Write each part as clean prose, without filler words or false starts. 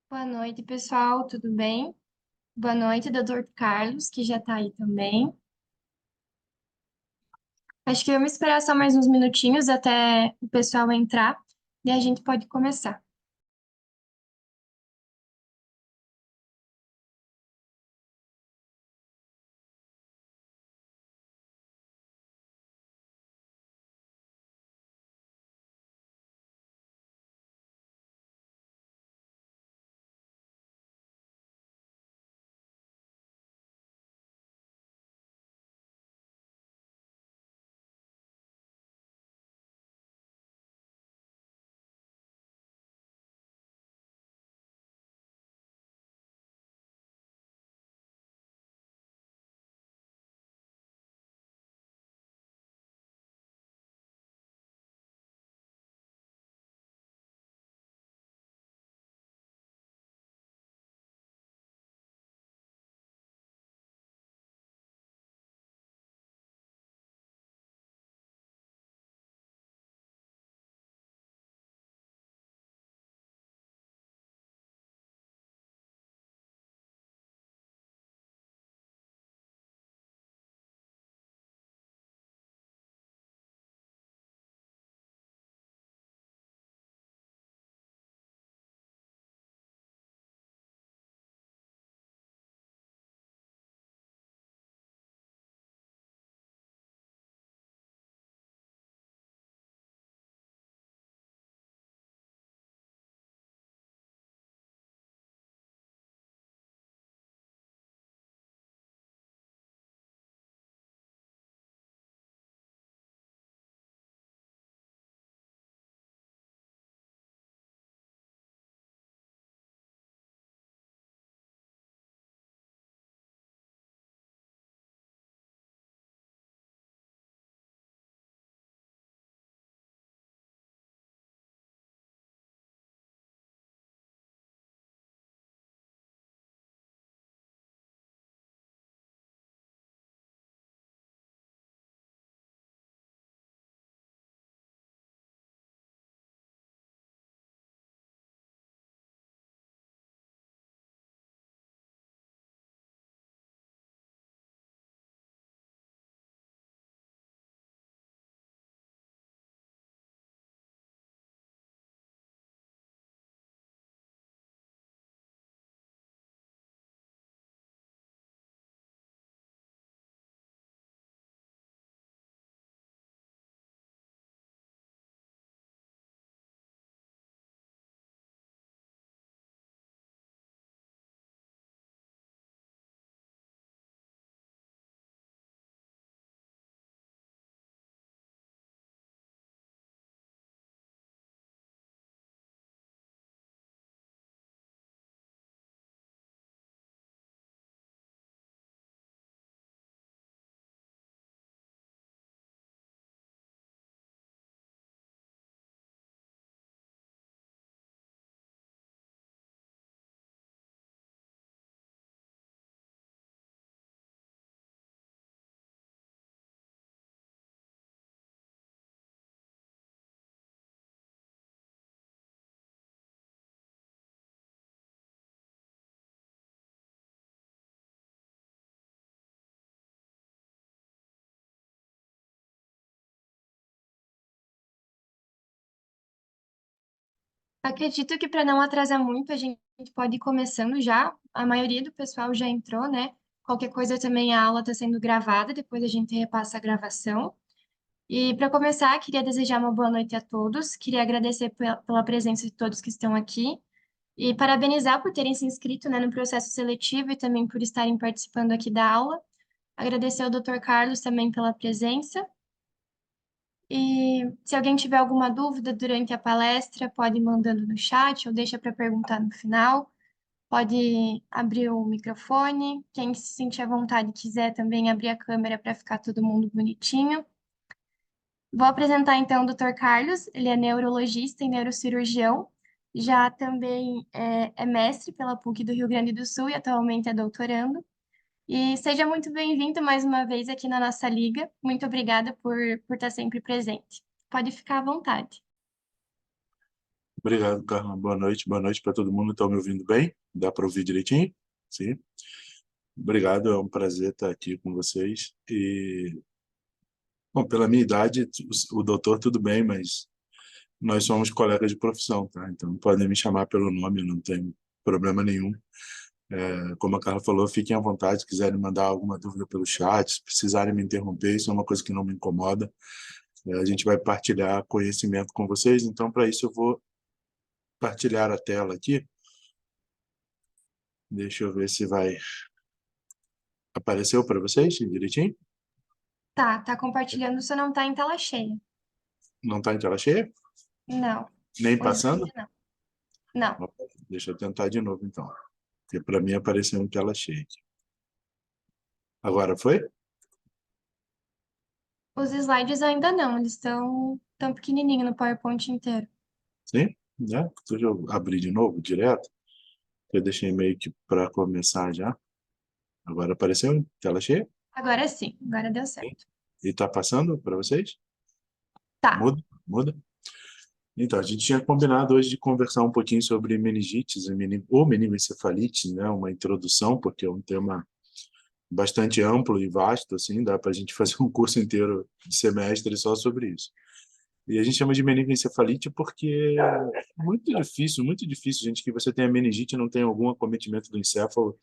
Boa noite, pessoal, tudo bem? Boa noite, doutor Carlos, que já está aí também. Acho que vamos esperar só mais uns minutinhos até o pessoal entrar e a gente pode começar. Acredito que para não atrasar muito, a gente pode ir começando já. A maioria do pessoal já entrou, né? Qualquer coisa também a aula está sendo gravada, depois a gente repassa a gravação. E para começar, queria desejar uma boa noite a todos. Queria agradecer pela presença de todos que estão aqui. E parabenizar por terem se inscrito, né, no processo seletivo e também por estarem participando aqui da aula. Agradecer ao Dr. Carlos também pela presença. E se alguém tiver alguma dúvida durante a palestra, pode ir mandando no chat ou deixa para perguntar no final. Pode abrir o microfone. Quem se sentir à vontade quiser também abrir a câmera para ficar todo mundo bonitinho. Vou apresentar então o Dr. Carlos, ele é neurologista e neurocirurgião, já também é mestre pela PUC do Rio Grande do Sul e atualmente é doutorando. E seja muito bem-vindo mais uma vez aqui na nossa liga. Muito obrigada por estar sempre presente. Pode ficar à vontade. Obrigado, Carla. Boa noite para todo mundo. Estão me ouvindo bem? Dá para ouvir direitinho? Sim. Obrigado, é um prazer estar aqui com vocês. Bom, pela minha idade, o doutor tudo bem, mas nós somos colegas de profissão, tá? Então podem me chamar pelo nome, não tem problema nenhum. Como a Carla falou, fiquem à vontade, se quiserem mandar alguma dúvida pelo chat, se precisarem me interromper, isso é uma coisa que não me incomoda. A gente vai partilhar conhecimento com vocês, então para isso eu vou partilhar a tela aqui. Deixa eu ver se vai. Apareceu para vocês direitinho? Tá compartilhando, só não tá em tela cheia. Não está em tela cheia? Não, Nem o slide passando? não. Não, Opa, deixa eu tentar de novo, então. Porque para mim apareceu em tela cheia aqui. Agora foi? os slides ainda não, eles estão tão pequenininho no PowerPoint inteiro. Sim? Né? Deixa eu abrir de novo, direto. Eu deixei meio que para começar já. Agora apareceu em tela cheia? Agora sim, agora deu Sim. certo. E está passando para vocês? Tá. Muda? Muda? Então, a gente tinha combinado hoje de conversar um pouquinho sobre meningites ou meningoencefalite, né? Uma introdução, porque é um tema bastante amplo e vasto, assim, dá para a gente fazer um curso inteiro de semestre só sobre isso. E a gente chama de meningoencefalite porque é muito difícil, gente, que você tenha meningite e não tenha algum acometimento do encéfalo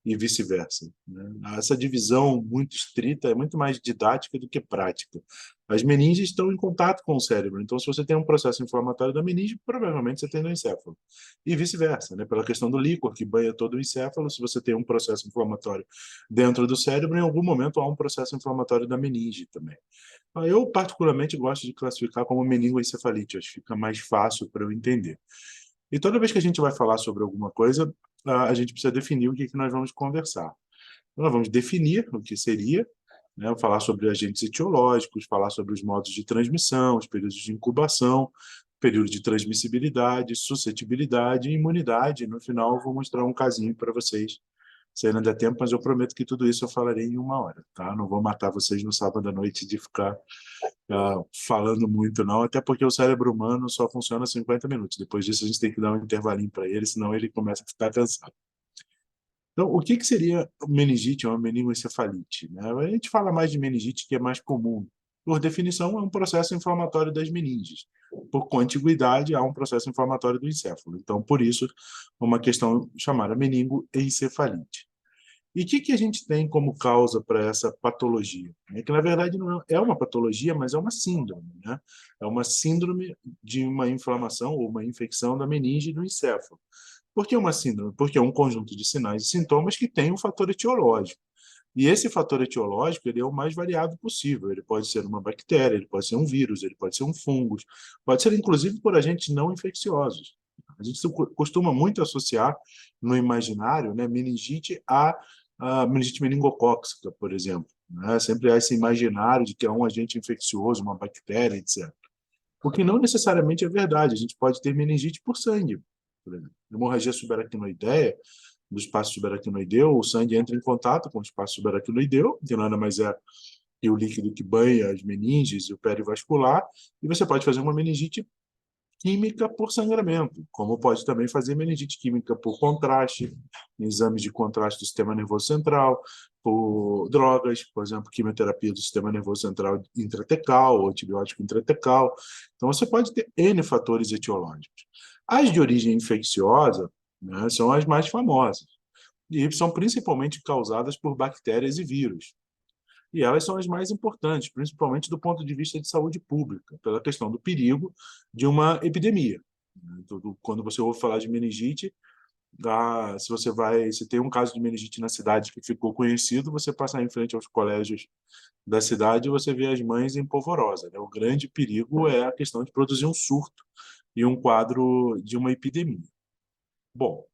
e vice-versa, né? Essa divisão muito estrita é muito mais didática do que prática. As meninges estão em contato com o cérebro, então se você tem um processo inflamatório da meninge, provavelmente você tem no encéfalo. E vice-versa, né? Pela questão do líquor que banha todo o encéfalo, se você tem um processo inflamatório dentro do cérebro, em algum momento há um processo inflamatório da meninge também. Eu, particularmente, gosto de classificar como meningoencefalite, acho que fica mais fácil para eu entender. E toda vez que a gente vai falar sobre alguma coisa, a gente precisa definir o que que nós vamos conversar. Então, nós vamos definir o que seria, né, falar sobre agentes etiológicos, falar sobre os modos de transmissão, os períodos de incubação, período de transmissibilidade, suscetibilidade e imunidade. No final, eu vou mostrar um casinho para vocês se ainda der tempo, mas eu prometo que tudo isso eu falarei em uma hora, tá? Não vou matar vocês no sábado à noite de ficar falando muito, não, até porque o cérebro humano só funciona 50 minutos. Depois disso, a gente tem que dar um intervalinho para ele, senão ele começa a ficar cansado. Então, o que que seria meningite ou uma meningoencefalite, né? A gente fala mais de meningite, que é mais comum. Por definição, é um processo inflamatório das meninges. Por contiguidade, há um processo inflamatório do encéfalo. Então, por isso, uma questão chamada meningoencefalite. E o que que a gente tem como causa para essa patologia? É que, na verdade, não é uma patologia, mas é uma síndrome, né? É uma síndrome de uma inflamação ou uma infecção da meninge e do encéfalo. Por que uma síndrome? Porque é um conjunto de sinais e sintomas que tem um fator etiológico. E esse fator etiológico ele é o mais variado possível. Ele pode ser uma bactéria, ele pode ser um vírus, ele pode ser um fungo, pode ser inclusive por agentes não infecciosos. A gente costuma muito associar no imaginário, né, meningite a meningite meningocócica, por exemplo. Né? Sempre há esse imaginário de que é um agente infeccioso, uma bactéria, etc. O que não necessariamente é verdade. A gente pode ter meningite por sangue, por exemplo. Hemorragia subaracnoideia, do espaço subaracnoideu, o sangue entra em contato com o espaço subaracnoideu, que nada mais é que o líquido que banha as meninges e o perivascular, e você pode fazer uma meningite química por sangramento, como pode também fazer meningite química por contraste, exames de contraste do sistema nervoso central, por drogas, por exemplo, quimioterapia do sistema nervoso central intratecal ou antibiótico intratecal. Então, você pode ter N fatores etiológicos. As de origem infecciosa, né, são as mais famosas e são principalmente causadas por bactérias e vírus. E elas são as mais importantes, principalmente do ponto de vista de saúde pública, pela questão do perigo de uma epidemia. Então, quando você ouve falar de meningite, se tem um caso de meningite na cidade que ficou conhecido, você passar em frente aos colégios da cidade e você vê as mães em polvorosa, né? O grande perigo é a questão de produzir um surto e um quadro de uma epidemia. Bom,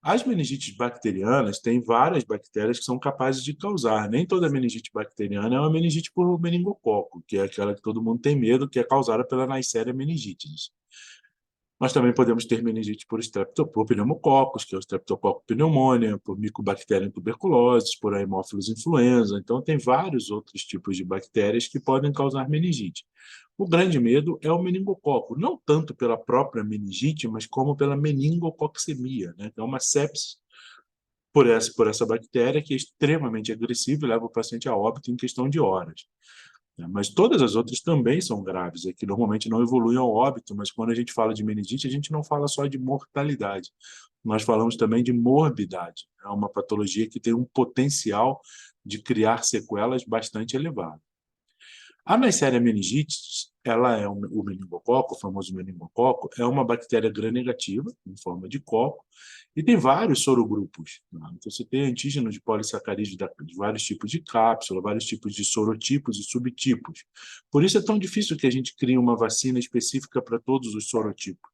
as meningites bacterianas têm várias bactérias que são capazes de causar. Nem toda meningite bacteriana é uma meningite por meningococo, que é aquela que todo mundo tem medo, que é causada pela Neisseria meningitis. Nós também podemos ter meningite por pneumococos, que é o Streptococcus pneumoniae, por Mycobacterium tuberculosis, por Haemophilus influenza. Então, tem vários outros tipos de bactérias que podem causar meningite. O grande medo é o meningococo, não tanto pela própria meningite, mas como pela meningococcemia, né? Que é uma sepse por essa bactéria que é extremamente agressiva e leva o paciente a óbito em questão de horas, né? Mas todas as outras também são graves, é que normalmente não evoluem ao óbito, mas quando a gente fala de meningite, a gente não fala só de mortalidade, nós falamos também de morbidade. É uma patologia que tem um potencial de criar sequelas bastante elevado. A Neisseria meningitis, ela é o meningococo, o famoso meningococo, é uma bactéria gram-negativa, em forma de coco, e tem vários sorogrupos, né? Então, você tem antígenos de polissacarídeos de vários tipos de cápsula, vários tipos de sorotipos e subtipos. Por isso é tão difícil que a gente crie uma vacina específica para todos os sorotipos.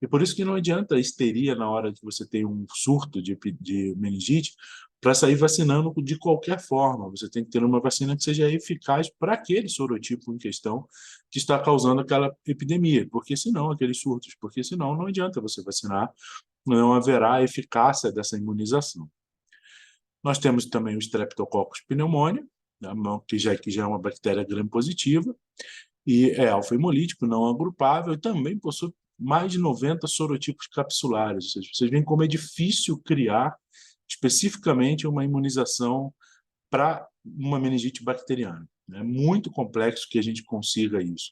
E por isso que não adianta a histeria na hora que você tem um surto de meningite para sair vacinando de qualquer forma. Você tem que ter uma vacina que seja eficaz para aquele sorotipo em questão que está causando aquela epidemia, porque senão, aqueles surtos, porque senão não adianta você vacinar, não haverá eficácia dessa imunização. Nós temos também o Streptococcus pneumoniae, né, que já é uma bactéria gram-positiva, e é alfa-hemolítico, não agrupável, e também possui mais de 90 sorotipos capsulares. Ou seja, vocês veem como é difícil criar especificamente uma imunização para uma meningite bacteriana. É muito complexo que a gente consiga isso.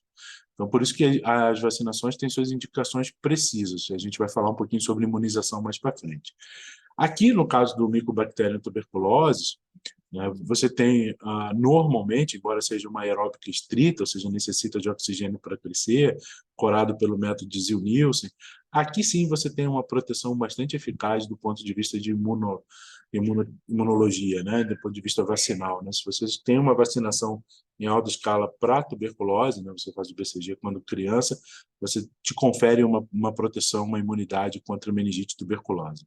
Então, por isso que as vacinações têm suas indicações precisas. A gente vai falar um pouquinho sobre imunização mais para frente. Aqui, no caso do Mycobacterium tuberculosis, né, você tem, normalmente, embora seja uma aeróbica estrita, ou seja, necessita de oxigênio para crescer, corado pelo método de Ziel-Nielsen, aqui sim você tem uma proteção bastante eficaz do ponto de vista de imunologia, né, do ponto de vista vacinal. Né? Se você tem uma vacinação em alta escala para tuberculose, né, você faz o BCG quando criança, você te confere uma proteção, uma imunidade contra a meningite tuberculose.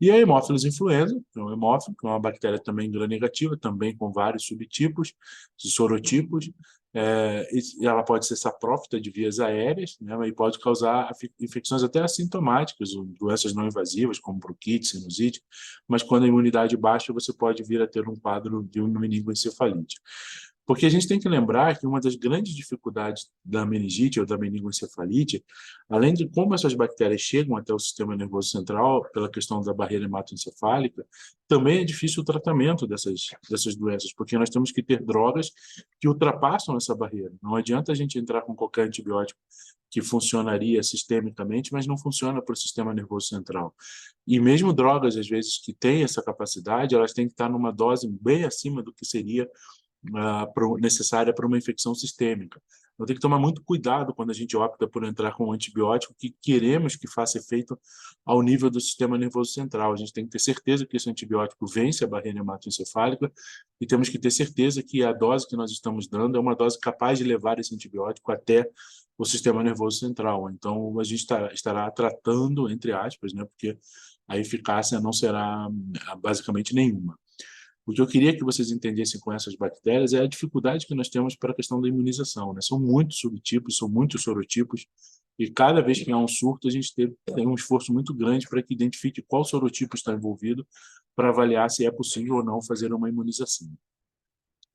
E a Haemophilus influenza, que é um hemófilo, que é uma bactéria também gram-negativa, também com vários subtipos, sorotipos, e ela pode ser saprófita de vias aéreas, né, e pode causar infecções até assintomáticas, doenças não invasivas, como bronquite, sinusite, mas quando a imunidade baixa, você pode vir a ter um quadro de uma meningoencefalite. Porque a gente tem que lembrar que uma das grandes dificuldades da meningite ou da meningoencefalite, além de como essas bactérias chegam até o sistema nervoso central, pela questão da barreira hematoencefálica, também é difícil o tratamento dessas doenças, porque nós temos que ter drogas que ultrapassam essa barreira. Não adianta a gente entrar com qualquer antibiótico que funcionaria sistemicamente, mas não funciona para o sistema nervoso central. E mesmo drogas, às vezes, que têm essa capacidade, elas têm que estar numa dose bem acima do que seria necessária para uma infecção sistêmica. Então, tem que tomar muito cuidado quando a gente opta por entrar com um antibiótico que queremos que faça efeito ao nível do sistema nervoso central. A gente tem que ter certeza que esse antibiótico vence a barreira hematoencefálica e temos que ter certeza que a dose que nós estamos dando é uma dose capaz de levar esse antibiótico até o sistema nervoso central. Então, a gente estará tratando, entre aspas, né, porque a eficácia não será basicamente nenhuma. O que eu queria que vocês entendessem com essas bactérias é a dificuldade que nós temos para a questão da imunização, né? São muitos subtipos, são muitos sorotipos, e cada vez que há um surto, a gente tem um esforço muito grande para que identifique qual sorotipo está envolvido, para avaliar se é possível ou não fazer uma imunização.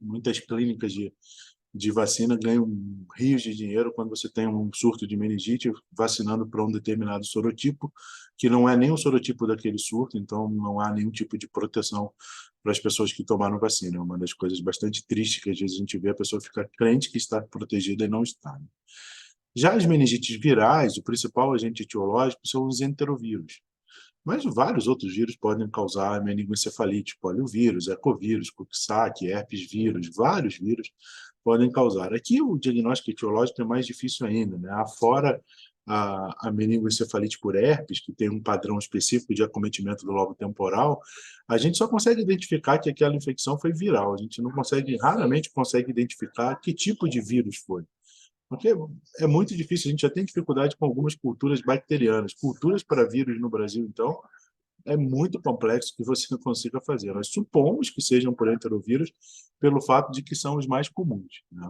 Muitas clínicas de vacina ganham rios de dinheiro quando você tem um surto de meningite vacinando para um determinado sorotipo, que não é nem o sorotipo daquele surto, então não há nenhum tipo de proteção para as pessoas que tomaram vacina. É uma das coisas bastante tristes que às vezes a gente vê a pessoa ficar crente que está protegida e não está, né? Já as meningites virais, o principal agente etiológico são os enterovírus. Mas vários outros vírus podem causar meningoencefalite, poliovírus, ecovírus, Coxsackie, herpes vírus, vários vírus podem causar. Aqui o diagnóstico etiológico é mais difícil ainda, né? Afora a meningoencefalite por herpes, que tem um padrão específico de acometimento do lobo temporal, a gente só consegue identificar que aquela infecção foi viral. A gente não consegue, raramente consegue identificar que tipo de vírus foi. Porque é muito difícil, a gente já tem dificuldade com algumas culturas bacterianas. Culturas para vírus no Brasil, então, é muito complexo que você consiga fazer. Nós supomos que sejam por enterovírus pelo fato de que são os mais comuns, né?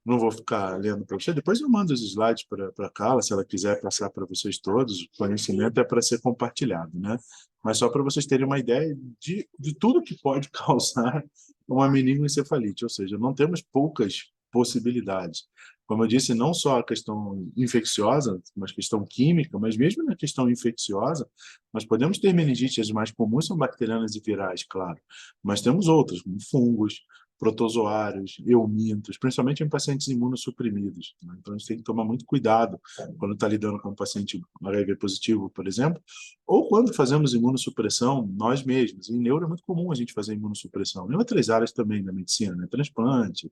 Não vou ficar lendo para você. Depois eu mando os slides para a Carla, se ela quiser passar para vocês todos. O conhecimento é para ser compartilhado, né? Mas só para vocês terem uma ideia de tudo que pode causar uma meningoencefalite. Ou seja, não temos poucas possibilidades. Como eu disse, não só a questão infecciosa, mas questão química, mas mesmo na questão infecciosa, nós podemos ter meningites. As mais comuns são bacterianas e virais, claro. Mas temos outras, como fungos, protozoários, eumintos, principalmente em pacientes imunossuprimidos, né? Então, a gente tem que tomar muito cuidado quando está lidando com um paciente HIV positivo, por exemplo, ou quando fazemos imunossupressão nós mesmos. Em neuro é muito comum a gente fazer imunossupressão. Em outras áreas também da medicina, né? Transplante,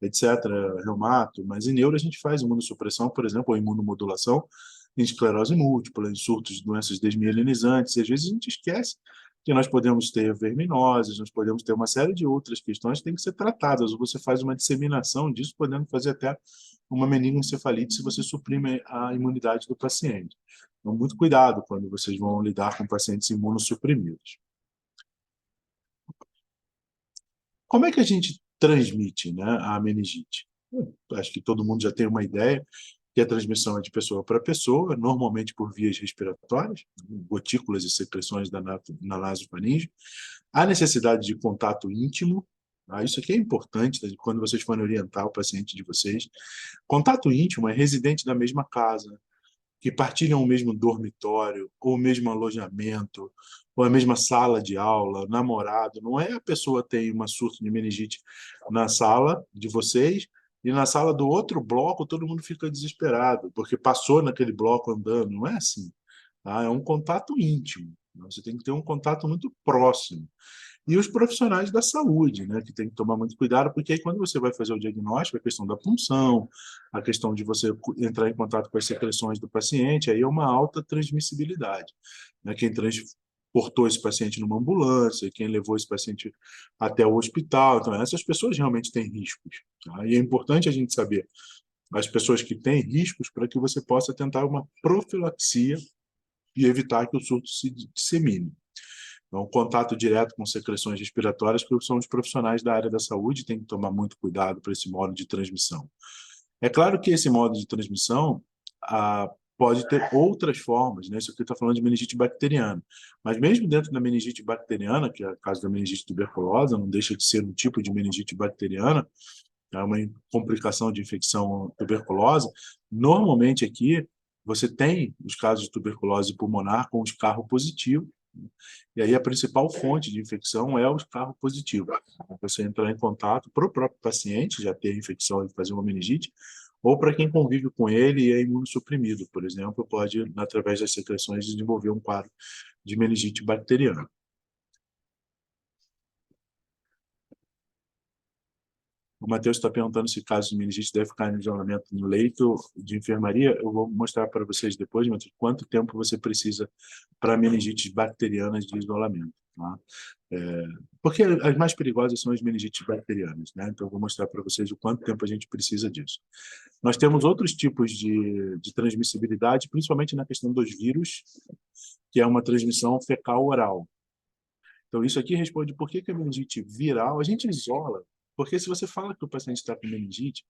etc., reumato, mas em neuro a gente faz imunossupressão, por exemplo, ou imunomodulação em esclerose múltipla, em surtos de doenças desmielinizantes, e às vezes a gente esquece que nós podemos ter verminoses, nós podemos ter uma série de outras questões que têm que ser tratadas, ou você faz uma disseminação disso, podendo fazer até uma meningoencefalite se você suprime a imunidade do paciente. Então, muito cuidado quando vocês vão lidar com pacientes imunossuprimidos. Como é que a gente transmite, né, a meningite? Acho que todo mundo já tem uma ideia que a transmissão é de pessoa para pessoa, normalmente por vias respiratórias, gotículas e secreções na nasofaringe. Há necessidade de contato íntimo, tá? Isso aqui é importante, tá? Quando vocês forem orientar o paciente de vocês. Contato íntimo é residente da mesma casa, que partilham o mesmo dormitório, ou o mesmo alojamento, ou a mesma sala de aula, namorado. Não é a pessoa tem uma surto de meningite na sala de vocês e na sala do outro bloco todo mundo fica desesperado, porque passou naquele bloco andando. Não é assim, tá? É um contato íntimo. Você tem que ter um contato muito próximo. E os profissionais da saúde, né, que tem que tomar muito cuidado, porque aí quando você vai fazer o diagnóstico, a questão da punção, a questão de você entrar em contato com as secreções do paciente, aí é uma alta transmissibilidade, né? Quem transportou esse paciente numa ambulância, quem levou esse paciente até o hospital, então essas pessoas realmente têm riscos, tá? E é importante a gente saber as pessoas que têm riscos para que você possa tentar uma profilaxia e evitar que o surto se dissemine. Então, contato direto com secreções respiratórias, que são os profissionais da área da saúde, têm que tomar muito cuidado para esse modo de transmissão. É claro que esse modo de transmissão pode ter outras formas, né? Isso aqui está falando de meningite bacteriana. Mas mesmo dentro da meningite bacteriana, que é o caso da meningite tuberculosa, não deixa de ser um tipo de meningite bacteriana, é uma complicação de infecção tuberculosa, normalmente aqui você tem os casos de tuberculose pulmonar com escarro positivo, e aí a principal fonte de infecção é o escarro positivo. Você entrar em contato para o próprio paciente já ter a infecção e fazer uma meningite, ou para quem convive com ele e é imunossuprimido, por exemplo, pode, através das secreções, desenvolver um quadro de meningite bacteriana. O Matheus está perguntando se caso de meningite deve ficar em isolamento no leito de enfermaria. Eu vou mostrar para vocês depois, Matheus, quanto tempo você precisa para meningites bacterianas de isolamento. Tá? Porque as mais perigosas são as meningites bacterianas, né? Então, eu vou mostrar para vocês o quanto tempo a gente precisa disso. Nós temos outros tipos de transmissibilidade, principalmente na questão dos vírus, que é uma transmissão fecal-oral. Então, isso aqui responde por que a meningite viral a gente isola. Porque se você fala que o paciente está com meningite,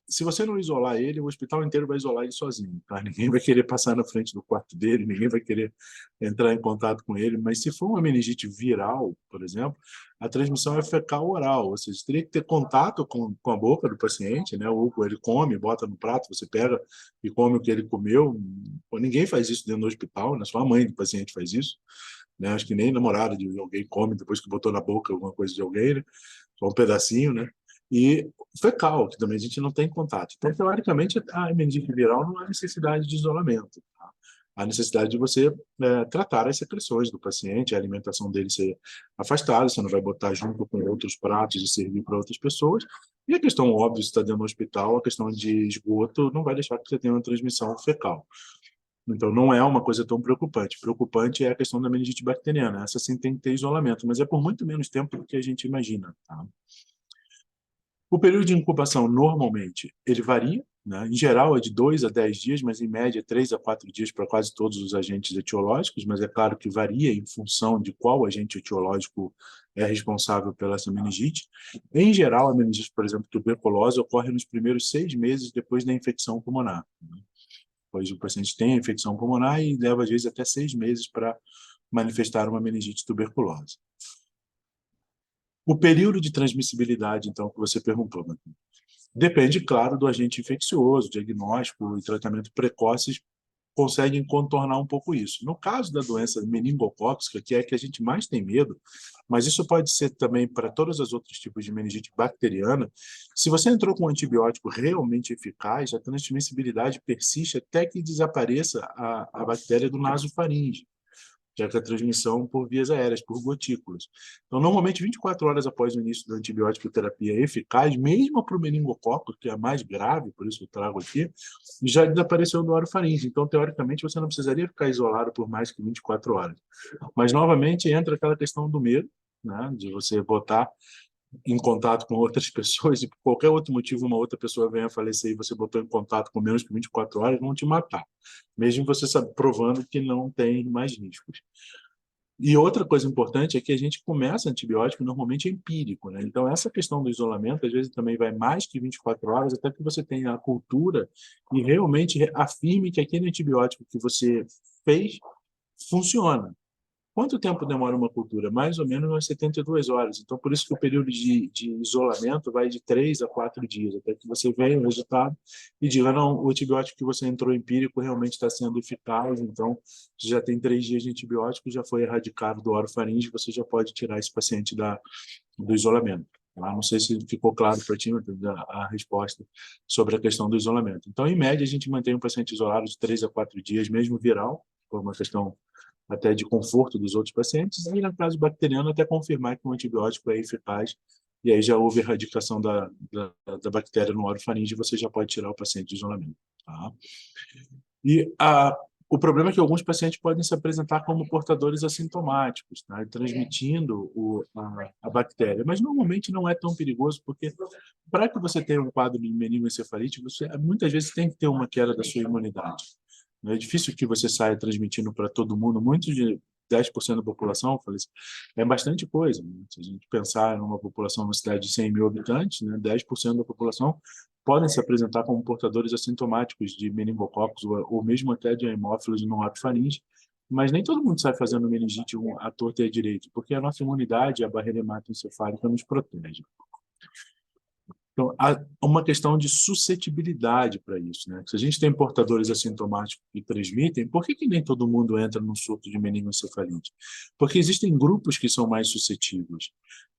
se você não isolar ele, o hospital inteiro vai isolar ele sozinho, tá? Ninguém vai querer passar na frente do quarto dele, ninguém vai querer entrar em contato com ele. Mas se for uma meningite viral, por exemplo, a transmissão é fecal-oral, ou seja, teria que ter contato com a boca do paciente, né? Ou ele come, bota no prato, você pega e come o que ele comeu. Pô, ninguém faz isso dentro do hospital, né? Só a mãe do paciente faz isso, né? Acho que nem namorado de alguém come depois que botou na boca alguma coisa de alguém, né? Só um pedacinho, né? E fecal, que também a gente não tem contato. Então, teoricamente, a meningite viral não há necessidade de isolamento. Tá? Há necessidade de você tratar as secreções do paciente, a alimentação dele ser afastada, você não vai botar junto com outros pratos e servir para outras pessoas. E a questão óbvia, se está dentro do hospital, a questão de esgoto não vai deixar que você tenha uma transmissão fecal. Então, não é uma coisa tão preocupante. Preocupante é a questão da meningite bacteriana. Essa sim tem que ter isolamento, mas é por muito menos tempo do que a gente imagina. Tá? O período de incubação, normalmente, ele varia, né? Em geral, é de 2 a 10 dias, mas em média 3 a 4 dias para quase todos os agentes etiológicos, mas é claro que varia em função de qual agente etiológico é responsável pela essa meningite. Em geral, a meningite, por exemplo, tuberculose, ocorre nos primeiros 6 meses depois da infecção pulmonar, né? Pois o paciente tem a infecção pulmonar e leva, às vezes, até 6 meses para manifestar uma meningite tuberculose. O período de transmissibilidade, então, que você perguntou, né? Depende, claro, do agente infeccioso, diagnóstico e tratamento precoces conseguem contornar um pouco isso. No caso da doença meningocócica, que é a que a gente mais tem medo, mas isso pode ser também para todos os outros tipos de meningite bacteriana, se você entrou com um antibiótico realmente eficaz, a transmissibilidade persiste até que desapareça a bactéria do nasofaringe, já que a transmissão por vias aéreas, por gotículas. Então, normalmente, 24 horas após o início da antibiótico terapia eficaz, mesmo para o meningococo, que é a mais grave, por isso eu trago aqui, já desapareceu do orofaringe. Então, teoricamente, você não precisaria ficar isolado por mais que 24 horas. Mas, novamente, entra aquela questão do medo, né, de você botar em contato com outras pessoas e por qualquer outro motivo uma outra pessoa venha a falecer e você botou em contato com menos que 24 horas, vão te matar, mesmo você provando que não tem mais riscos. E outra coisa importante é que a gente começa antibiótico normalmente empírico, né? Então, essa questão do isolamento, às vezes, também vai mais que 24 horas, até que você tenha a cultura e realmente afirme que aquele antibiótico que você fez funciona. Quanto tempo demora uma cultura? Mais ou menos umas 72 horas. Então, por isso que o período de isolamento vai de 3 a 4 dias, até que você veja o resultado e diga, não, o antibiótico que você entrou empírico realmente está sendo eficaz, então já tem 3 dias de antibiótico, já foi erradicado do orofaringe, você já pode tirar esse paciente do isolamento. Tá? Não sei se ficou claro para ti a resposta sobre a questão do isolamento. Então, em média, a gente mantém o paciente isolado de 3 a 4 dias, mesmo viral, por uma questão até de conforto dos outros pacientes, e no caso bacteriano, até confirmar que o antibiótico é eficaz, e aí já houve erradicação da bactéria no orofaringe, você já pode tirar o paciente de isolamento. Tá? E o problema é que alguns pacientes podem se apresentar como portadores assintomáticos, tá? Transmitindo a bactéria, mas normalmente não é tão perigoso, porque para que você tenha um quadro de meningoencefalite, você muitas vezes tem que ter uma queda da sua imunidade. É difícil que você saia transmitindo para todo mundo, muito de 10% da população, é bastante coisa, né? Se a gente pensar numa população, numa cidade de 100 mil habitantes, né, 10% da população podem se apresentar como portadores assintomáticos de meningococos ou mesmo até de hemófilos no orofaringe, mas nem todo mundo sai fazendo meningite à torta e à direita, porque a nossa imunidade, a barreira hematoencefálica nos protege. Então, há uma questão de suscetibilidade para isso, né? Se a gente tem portadores assintomáticos que transmitem, por que nem todo mundo entra num surto de meningoencefalite? Porque existem grupos que são mais suscetíveis,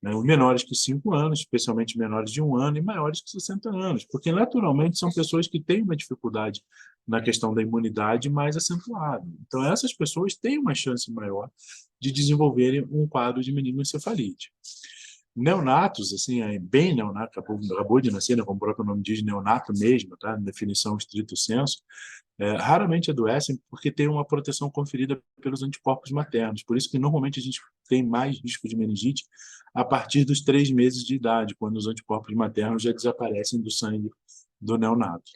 né? Os menores que 5 anos, especialmente menores de 1 ano, e maiores que 60 anos, porque naturalmente são pessoas que têm uma dificuldade na questão da imunidade mais acentuada. Então, essas pessoas têm uma chance maior de desenvolverem um quadro de meningoencefalite. Neonatos, assim, é bem neonato, acabou de nascer, né, como o próprio nome diz, neonato mesmo, tá? Definição estrito senso, raramente adoecem porque tem uma proteção conferida pelos anticorpos maternos. Por isso que normalmente a gente tem mais risco de meningite a partir dos 3 meses de idade, quando os anticorpos maternos já desaparecem do sangue do neonato.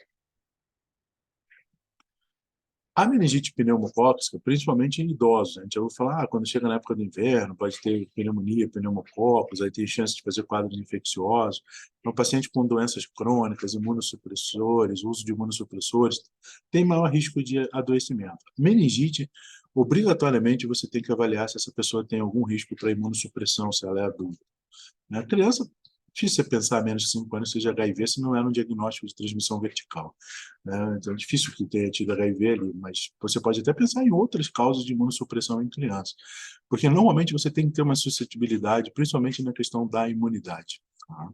A meningite pneumocócica, principalmente em idosos, a gente já ouviu falar, quando chega na época do inverno, pode ter pneumonia, pneumococos, aí tem chance de fazer quadros infecciosos. Então, paciente com doenças crônicas, imunossupressores, uso de imunossupressores, tem maior risco de adoecimento. Meningite, obrigatoriamente, você tem que avaliar se essa pessoa tem algum risco para imunossupressão, se ela é adulta. A criança, difícil você pensar menos de 5 anos seja HIV se não é um diagnóstico de transmissão vertical, né? Então é difícil que tenha tido HIV ali, mas você pode até pensar em outras causas de imunossupressão em crianças, porque normalmente você tem que ter uma suscetibilidade, principalmente na questão da imunidade. Tá?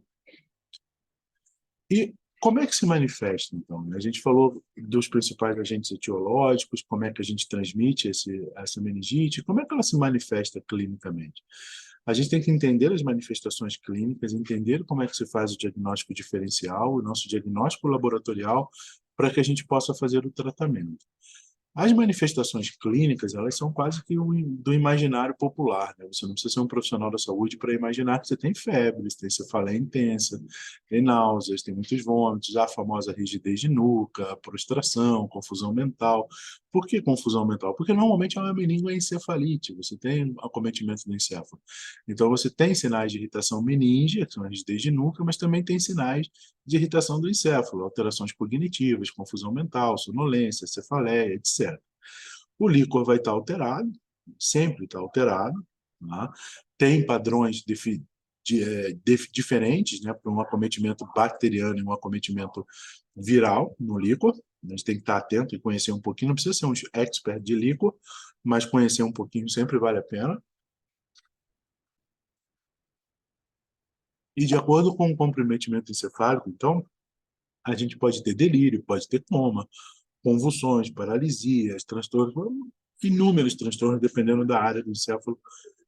E como é que se manifesta, então? A gente falou dos principais agentes etiológicos, como é que a gente transmite essa meningite, como é que ela se manifesta clinicamente? A gente tem que entender as manifestações clínicas, entender como é que se faz o diagnóstico diferencial, o nosso diagnóstico laboratorial, para que a gente possa fazer o tratamento. As manifestações clínicas, elas são quase que do imaginário popular, né? Você não precisa ser um profissional da saúde para imaginar que você tem febre, você tem cefaleia intensa, tem náuseas, tem muitos vômitos, a famosa rigidez de nuca, prostração, confusão mental. Por que confusão mental? Porque normalmente é uma meningoencefalite, você tem acometimento do encéfalo. Então você tem sinais de irritação meníngea, que são a rigidez de nuca, mas também tem sinais de irritação do encéfalo, alterações cognitivas, confusão mental, sonolência, cefaleia, etc. O líquor vai estar alterado, sempre está alterado, tá? Tem padrões diferentes, né, para um acometimento bacteriano e um acometimento viral no líquor. A gente tem que estar atento e conhecer um pouquinho, não precisa ser um expert de líquor, mas conhecer um pouquinho sempre vale a pena. E de acordo com o comprometimento encefálico, então, a gente pode ter delírio, pode ter coma, convulsões, paralisias, transtornos, inúmeros transtornos, dependendo da área do encéfalo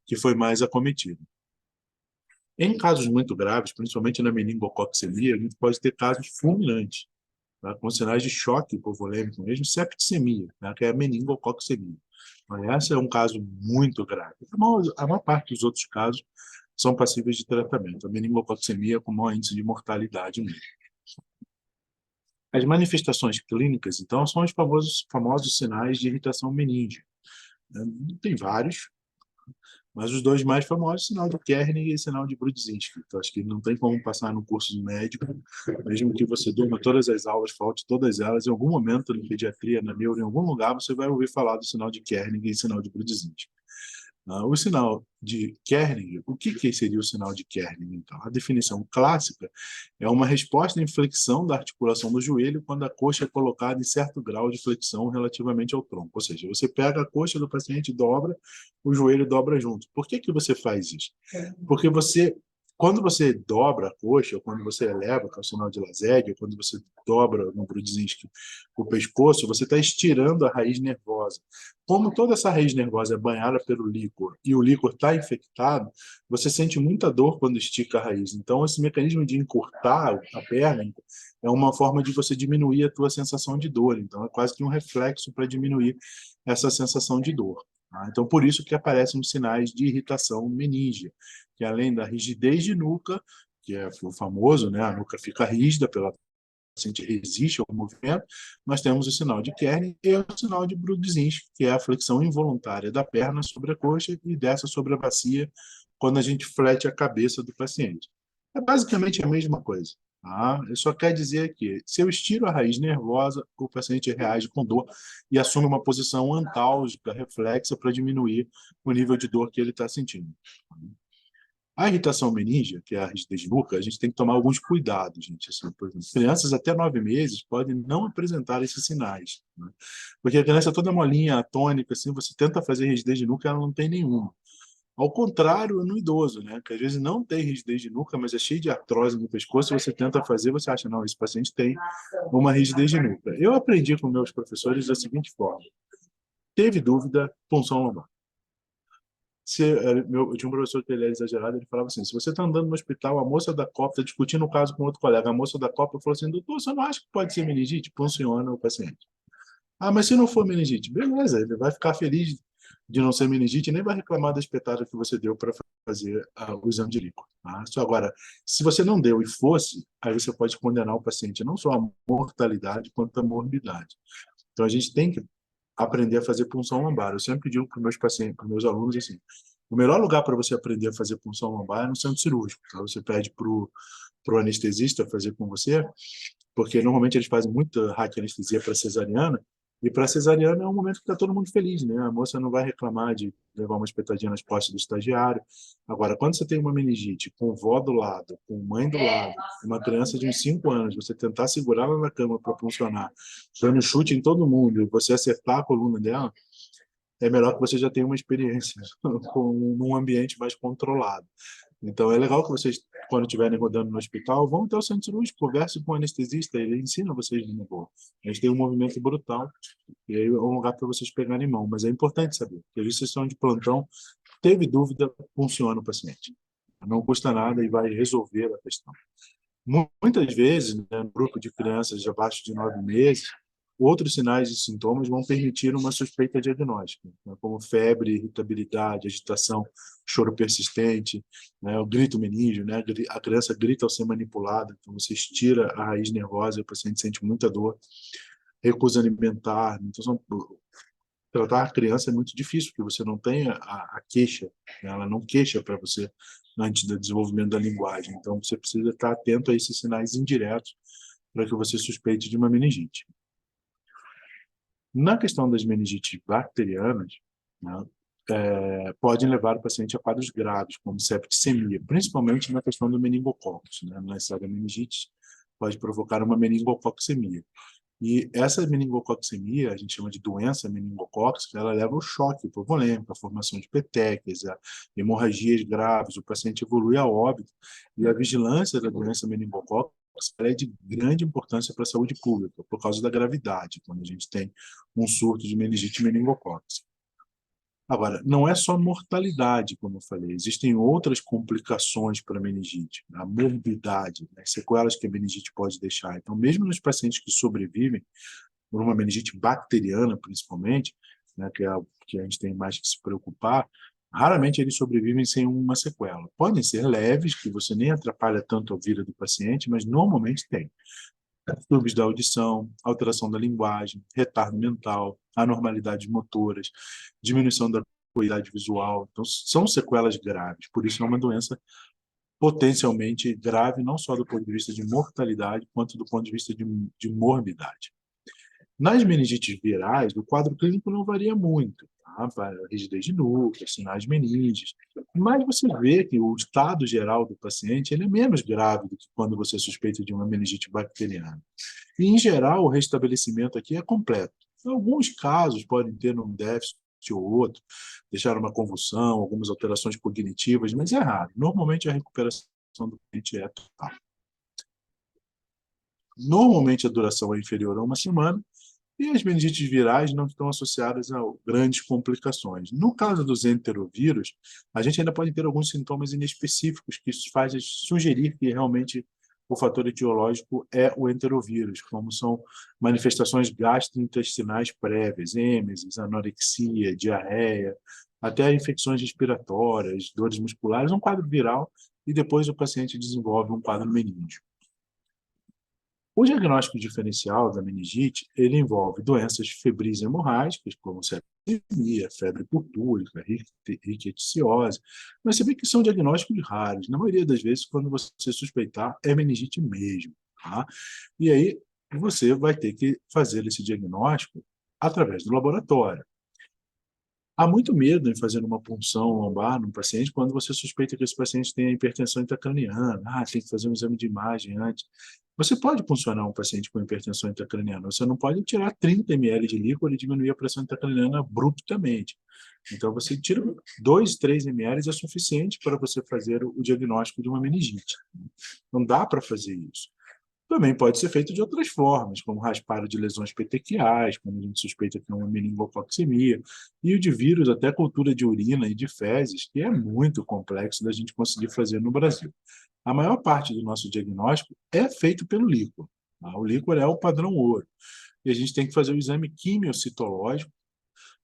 que foi mais acometida. Em casos muito graves, principalmente na meningococcemia, a gente pode ter casos fulminantes, tá? Com sinais de choque hipovolêmico, mesmo septicemia, tá? Que é a meningococcemia. Mas esse é um caso muito grave. A maior parte dos outros casos são passíveis de tratamento. A meningococcemia com maior índice de mortalidade mesmo. As manifestações clínicas, então, são os famosos sinais de irritação meníngea. Tem vários, mas os dois mais famosos, sinal de Kernig e sinal de Brudzinski. Então, acho que não tem como passar no curso de médico, mesmo que você durma todas as aulas, falte todas elas, em algum momento, na pediatria, na neuro, em algum lugar, você vai ouvir falar do sinal de Kernig e sinal de Brudzinski. O sinal de Kernig, o que seria o sinal de Kernig? Então, a definição clássica é uma resposta em flexão da articulação do joelho quando a coxa é colocada em certo grau de flexão relativamente ao tronco. Ou seja, você pega a coxa do paciente, dobra, o joelho dobra junto. Por que você faz isso? Porque quando você dobra a coxa, ou quando você eleva, que é o sinal de Lazegue, ou quando você dobra no Brudzinski o pescoço, você está estirando a raiz nervosa. Como toda essa raiz nervosa é banhada pelo líquor e o líquor está infectado, você sente muita dor quando estica a raiz. Então, esse mecanismo de encurtar a perna é uma forma de você diminuir a tua sensação de dor. Então, é quase que um reflexo para diminuir essa sensação de dor. Tá? Então, por isso que aparecem os sinais de irritação meníngea, que além da rigidez de nuca, que é o famoso, né? A nuca fica rígida pela paciente resiste ao movimento, nós temos o sinal de Kernig e o sinal de Brudzinski, que é a flexão involuntária da perna sobre a coxa e dessa sobre a bacia, quando a gente flete a cabeça do paciente. É basicamente a mesma coisa. Tá? Eu só quero dizer que, se eu estiro a raiz nervosa, o paciente reage com dor e assume uma posição antálgica, reflexa, para diminuir o nível de dor que ele está sentindo. A irritação meníngea, que é a rigidez de nuca, a gente tem que tomar alguns cuidados, gente. Assim, por exemplo, crianças até 9 meses podem não apresentar esses sinais, né? Porque a criança é toda molinha, atônica, assim, você tenta fazer rigidez de nuca, ela não tem nenhuma. Ao contrário, no idoso, né? Que às vezes não tem rigidez de nuca, mas é cheio de artrose no pescoço, você tenta fazer, você acha, não, esse paciente tem uma rigidez de nuca. Eu aprendi com meus professores da seguinte forma: teve dúvida, punção lombar. Eu tinha um professor que ele era exagerado, ele falava assim: se você está andando no hospital, a moça da Copa está discutindo o caso com outro colega, a moça da Copa falou assim: doutor, você não acha que pode ser meningite? Funciona o paciente. Ah, mas se não for meningite, beleza, ele vai ficar feliz de não ser meningite e nem vai reclamar da espetada que você deu para fazer o exame de líquido. Tá? Só agora, se você não deu e fosse, aí você pode condenar o paciente não só à mortalidade, quanto à morbidade. Então a gente tem que aprender a fazer punção lombar. Eu sempre digo para os meus pacientes, para os meus alunos, assim: o melhor lugar para você aprender a fazer punção lombar é no centro cirúrgico. Tá? Você pede para o anestesista fazer com você, porque normalmente eles fazem muita raquianestesia para cesariana, e para cesariana é um momento que está todo mundo feliz, né? A moça não vai reclamar de levar uma espetadinha nas costas do estagiário. Agora, quando você tem uma meningite com vó do lado, com mãe do lado, uma criança de uns 5 anos, você tentar segurar ela na cama para funcionar, dando chute em todo mundo, e você acertar a coluna dela, é melhor que você já tenha uma experiência com um ambiente mais controlado. Então, é legal que vocês, quando estiverem rodando no hospital, vão até o centro cirúrgico, conversem com o anestesista, ele ensina vocês de novo. A gente tem um movimento brutal, e aí é um lugar para vocês pegarem mão. Mas é importante saber, porque às vezes vocês estão de plantão, teve dúvida, funciona o paciente. Não custa nada e vai resolver a questão. Muitas vezes, né, um grupo de crianças de abaixo de 9 meses, outros sinais e sintomas vão permitir uma suspeita diagnóstica, né, como febre, irritabilidade, agitação, choro persistente, né, o grito meníngeo, né, a criança grita ao ser manipulada, então você estira a raiz nervosa e o paciente sente muita dor, recusa alimentar. Então, tratar a criança é muito difícil, porque você não tem a queixa, né, ela não queixa para você antes do desenvolvimento da linguagem. Então, você precisa estar atento a esses sinais indiretos para que você suspeite de uma meningite. Na questão das meningites bacterianas, né, podem levar o paciente a quadros graves, como septicemia, principalmente na questão do meningococcus, né? Na saga meningite pode provocar uma meningococcemia. E essa meningococcemia, a gente chama de doença meningocócica, ela leva ao choque hipovolêmico, a formação de petecas, a hemorragias graves, o paciente evolui a óbito, e a vigilância da doença meningocócica é de grande importância para a saúde pública, por causa da gravidade, quando a gente tem um surto de meningite meningocócica. Agora, não é só mortalidade, como eu falei, existem outras complicações para a meningite, a morbidade, as sequelas que a meningite pode deixar. Então, mesmo nos pacientes que sobrevivem, por uma meningite bacteriana, principalmente, né, que é a que a gente tem mais que se preocupar, raramente eles sobrevivem sem uma sequela. Podem ser leves, que você nem atrapalha tanto a vida do paciente, mas normalmente tem distúrbios da audição, alteração da linguagem, retardo mental, anormalidades motoras, diminuição da acuidade visual. Então, são sequelas graves, por isso é uma doença potencialmente grave, não só do ponto de vista de mortalidade, quanto do ponto de vista de morbidade. Nas meningites virais, o quadro clínico não varia muito, tá? Para rigidez de núcleo, sinais meninges, mas você vê que o estado geral do paciente ele é menos grave do que quando você suspeita de uma meningite bacteriana. E, em geral, o restabelecimento aqui é completo. Em alguns casos podem ter um déficit ou outro, deixar uma convulsão, algumas alterações cognitivas, mas é raro. Normalmente a recuperação do paciente é total. Normalmente a duração é inferior a uma semana, e as meningites virais não estão associadas a grandes complicações. No caso dos enterovírus, a gente ainda pode ter alguns sintomas inespecíficos que fazem sugerir que realmente o fator etiológico é o enterovírus, como são manifestações gastrointestinais prévias, êmesis, anorexia, diarreia, até infecções respiratórias, dores musculares, um quadro viral, e depois o paciente desenvolve um quadro meníngeo. O diagnóstico diferencial da meningite, ele envolve doenças febris hemorrágicas, como septicemia, febre purpúrica, rickettsiose, mas você vê que são diagnósticos raros. Na maioria das vezes, quando você suspeitar, é meningite mesmo. Tá? E aí, você vai ter que fazer esse diagnóstico através do laboratório. Há muito medo em fazer uma punção lombar num paciente quando você suspeita que esse paciente tem hipertensão intracraniana. Tem que fazer um exame de imagem antes. Você pode puncionar um paciente com hipertensão intracraniana, você não pode tirar 30 ml de líquor e diminuir a pressão intracraniana abruptamente. Então, você tira 2, 3 ml é suficiente para você fazer o diagnóstico de uma meningite. Não dá para fazer isso. Também pode ser feito de outras formas, como raspado de lesões petequiais, quando a gente suspeita que é uma meningococcemia, e o de vírus, até cultura de urina e de fezes, que é muito complexo da gente conseguir fazer no Brasil. A maior parte do nosso diagnóstico é feito pelo líquor. Tá? O líquor é o padrão ouro. E a gente tem que fazer o exame quimiocitológico,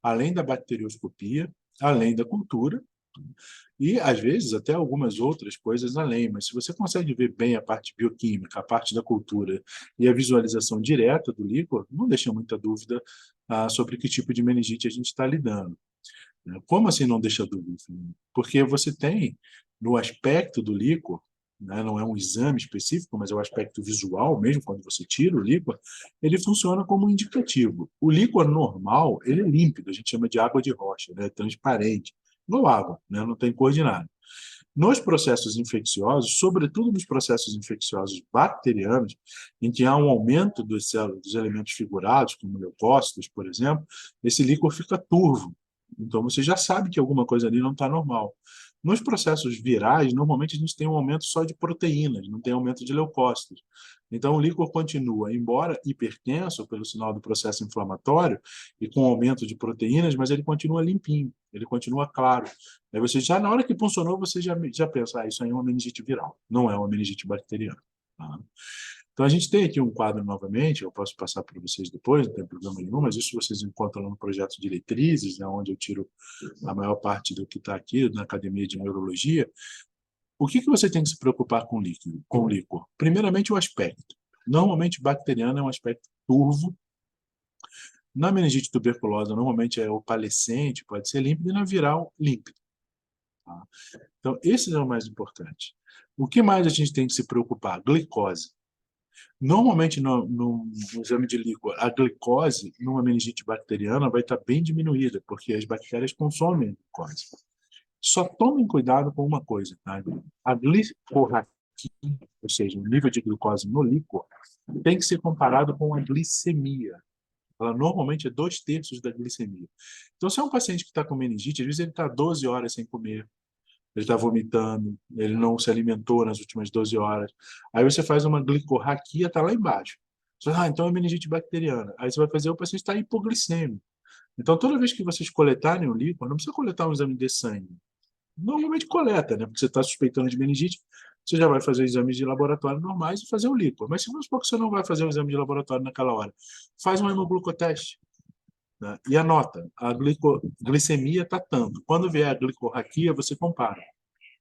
além da bacterioscopia, além da cultura, e, às vezes, até algumas outras coisas além, mas se você consegue ver bem a parte bioquímica, a parte da cultura e a visualização direta do líquor, não deixa muita dúvida sobre que tipo de meningite a gente está lidando. Como assim não deixa dúvida? Porque você tem, no aspecto do líquor, né, não é um exame específico, mas é o aspecto visual mesmo, quando você tira o líquor, ele funciona como um indicativo. O líquor normal, ele é límpido, a gente chama de água de rocha, né, transparente, igual água, né, não tem cor de nada. Nos processos infecciosos, sobretudo nos processos infecciosos bacterianos, em que há um aumento dos elementos figurados, como leucócitos, por exemplo, esse líquor fica turvo. Então, você já sabe que alguma coisa ali não está normal. Nos processos virais, normalmente a gente tem um aumento só de proteínas, não tem aumento de leucócitos. Então, o líquor continua, embora hipertenso pelo sinal do processo inflamatório e com aumento de proteínas, mas ele continua limpinho, ele continua claro. Aí você já, na hora que funcionou, você já pensa, isso aí é uma meningite viral, não é uma meningite bacteriana. tá? Então, a gente tem aqui um quadro novamente, eu posso passar para vocês depois, não tem problema nenhum, mas isso vocês encontram lá no projeto Diretrizes, né, onde eu tiro a maior parte do que está aqui na Academia de Neurologia. O que você tem que se preocupar com líquido, com líquor? Primeiramente, o aspecto. Normalmente, bacteriano é um aspecto turvo. Na meningite tuberculosa, normalmente é opalescente, pode ser límpido, e na viral, límpido. Tá? Então, esse é o mais importante. O que mais a gente tem que se preocupar? Glicose. Normalmente, no exame de líquor, a glicose, numa meningite bacteriana, vai estar bem diminuída, porque as bactérias consomem a glicose. Só tomem cuidado com uma coisa, tá? A glicorraquia, ou seja, o nível de glicose no líquor, tem que ser comparado com a glicemia. Ela normalmente é 2/3 da glicemia. Então, se é um paciente que está com meningite, às vezes ele está 12 horas sem comer, ele está vomitando, ele não se alimentou nas últimas 12 horas. Aí você faz uma glicorraquia, está lá embaixo. Você fala, então é meningite bacteriana. Aí você vai fazer, o paciente está hipoglicêmico. Então, toda vez que vocês coletarem o líquor, não precisa coletar um exame de sangue. Normalmente coleta, né? Porque você está suspeitando de meningite, você já vai fazer exames de laboratório normais e fazer o líquor. Mas se vamos supor que você não vai fazer o exame de laboratório naquela hora, faz um hemoglucoteste, né? E anota, a glicemia está tanto. Quando vier a glicorraquia, você compara.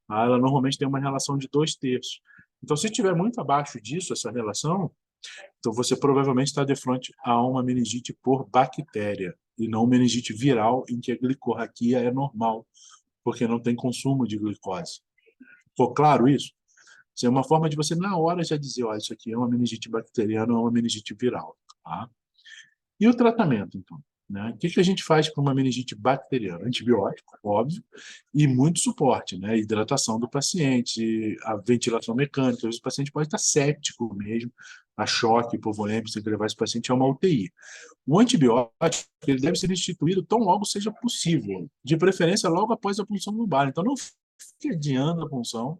Tá? Ela normalmente tem uma relação de 2/3. Então, se estiver muito abaixo disso, essa relação, então você provavelmente está de frente a uma meningite por bactéria, e não meningite viral, em que a glicorraquia é normal, porque não tem consumo de glicose. Ficou claro isso? Isso é uma forma de você, na hora, já dizer, olha, isso aqui é uma meningite bacteriana ou uma meningite viral. Tá? E o tratamento, então? Né? O que a gente faz para uma meningite bacteriana? Antibiótico, óbvio, e muito suporte, né? Hidratação do paciente, a ventilação mecânica. Às vezes o paciente pode estar séptico mesmo, a choque, hipovolêmico, tem que levar esse paciente a uma UTI. O antibiótico ele deve ser instituído tão logo seja possível, de preferência logo após a punção lumbar. Então, não fique adiando a punção.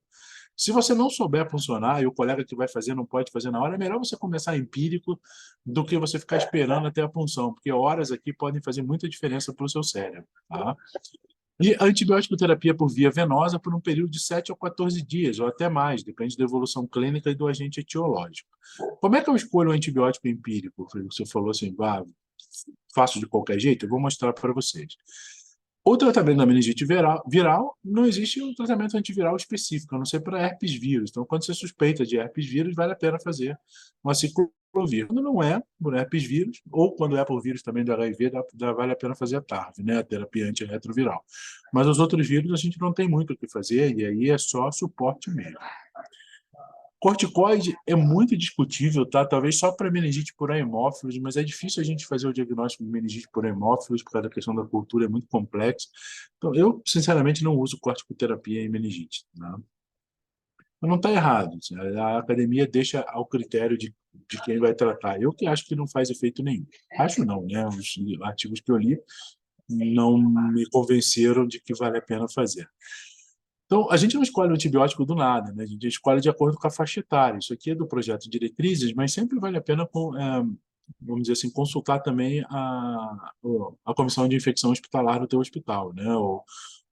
Se você não souber funcionar e o colega que vai fazer não pode fazer na hora, é melhor você começar empírico do que você ficar esperando até a punção, porque horas aqui podem fazer muita diferença para o seu cérebro. Tá? E a antibiótico terapia por via venosa por um período de 7 a 14 dias, ou até mais, depende da evolução clínica e do agente etiológico. Como é que eu escolho o antibiótico empírico? Você falou assim, faço de qualquer jeito? Eu vou mostrar para vocês. O tratamento da meningite viral, não existe um tratamento antiviral específico, a não ser para herpes vírus. Então, quando você suspeita de herpes vírus, vale a pena fazer uma ciclovir. Quando não é por herpes vírus, ou quando é por vírus também do HIV, vale a pena fazer a TARV, né, a terapia antirretroviral. Mas os outros vírus a gente não tem muito o que fazer, e aí é só suporte mesmo. Corticoide é muito discutível, tá? Talvez só para meningite por hemófilos, mas é difícil a gente fazer o diagnóstico de meningite por hemófilos, por causa da questão da cultura, é muito complexo. Então, eu, sinceramente, não uso corticoterapia em meningite. Né? Mas não está errado. Assim, a academia deixa ao critério de quem vai tratar. Eu que acho que não faz efeito nenhum. Acho não, né? Os artigos que eu li não me convenceram de que vale a pena fazer. Então, a gente não escolhe o antibiótico do nada, né? A gente escolhe de acordo com a faixa etária. Isso aqui é do projeto Diretrizes, mas sempre vale a pena, vamos dizer assim, consultar também a comissão de infecção hospitalar do teu hospital, né? O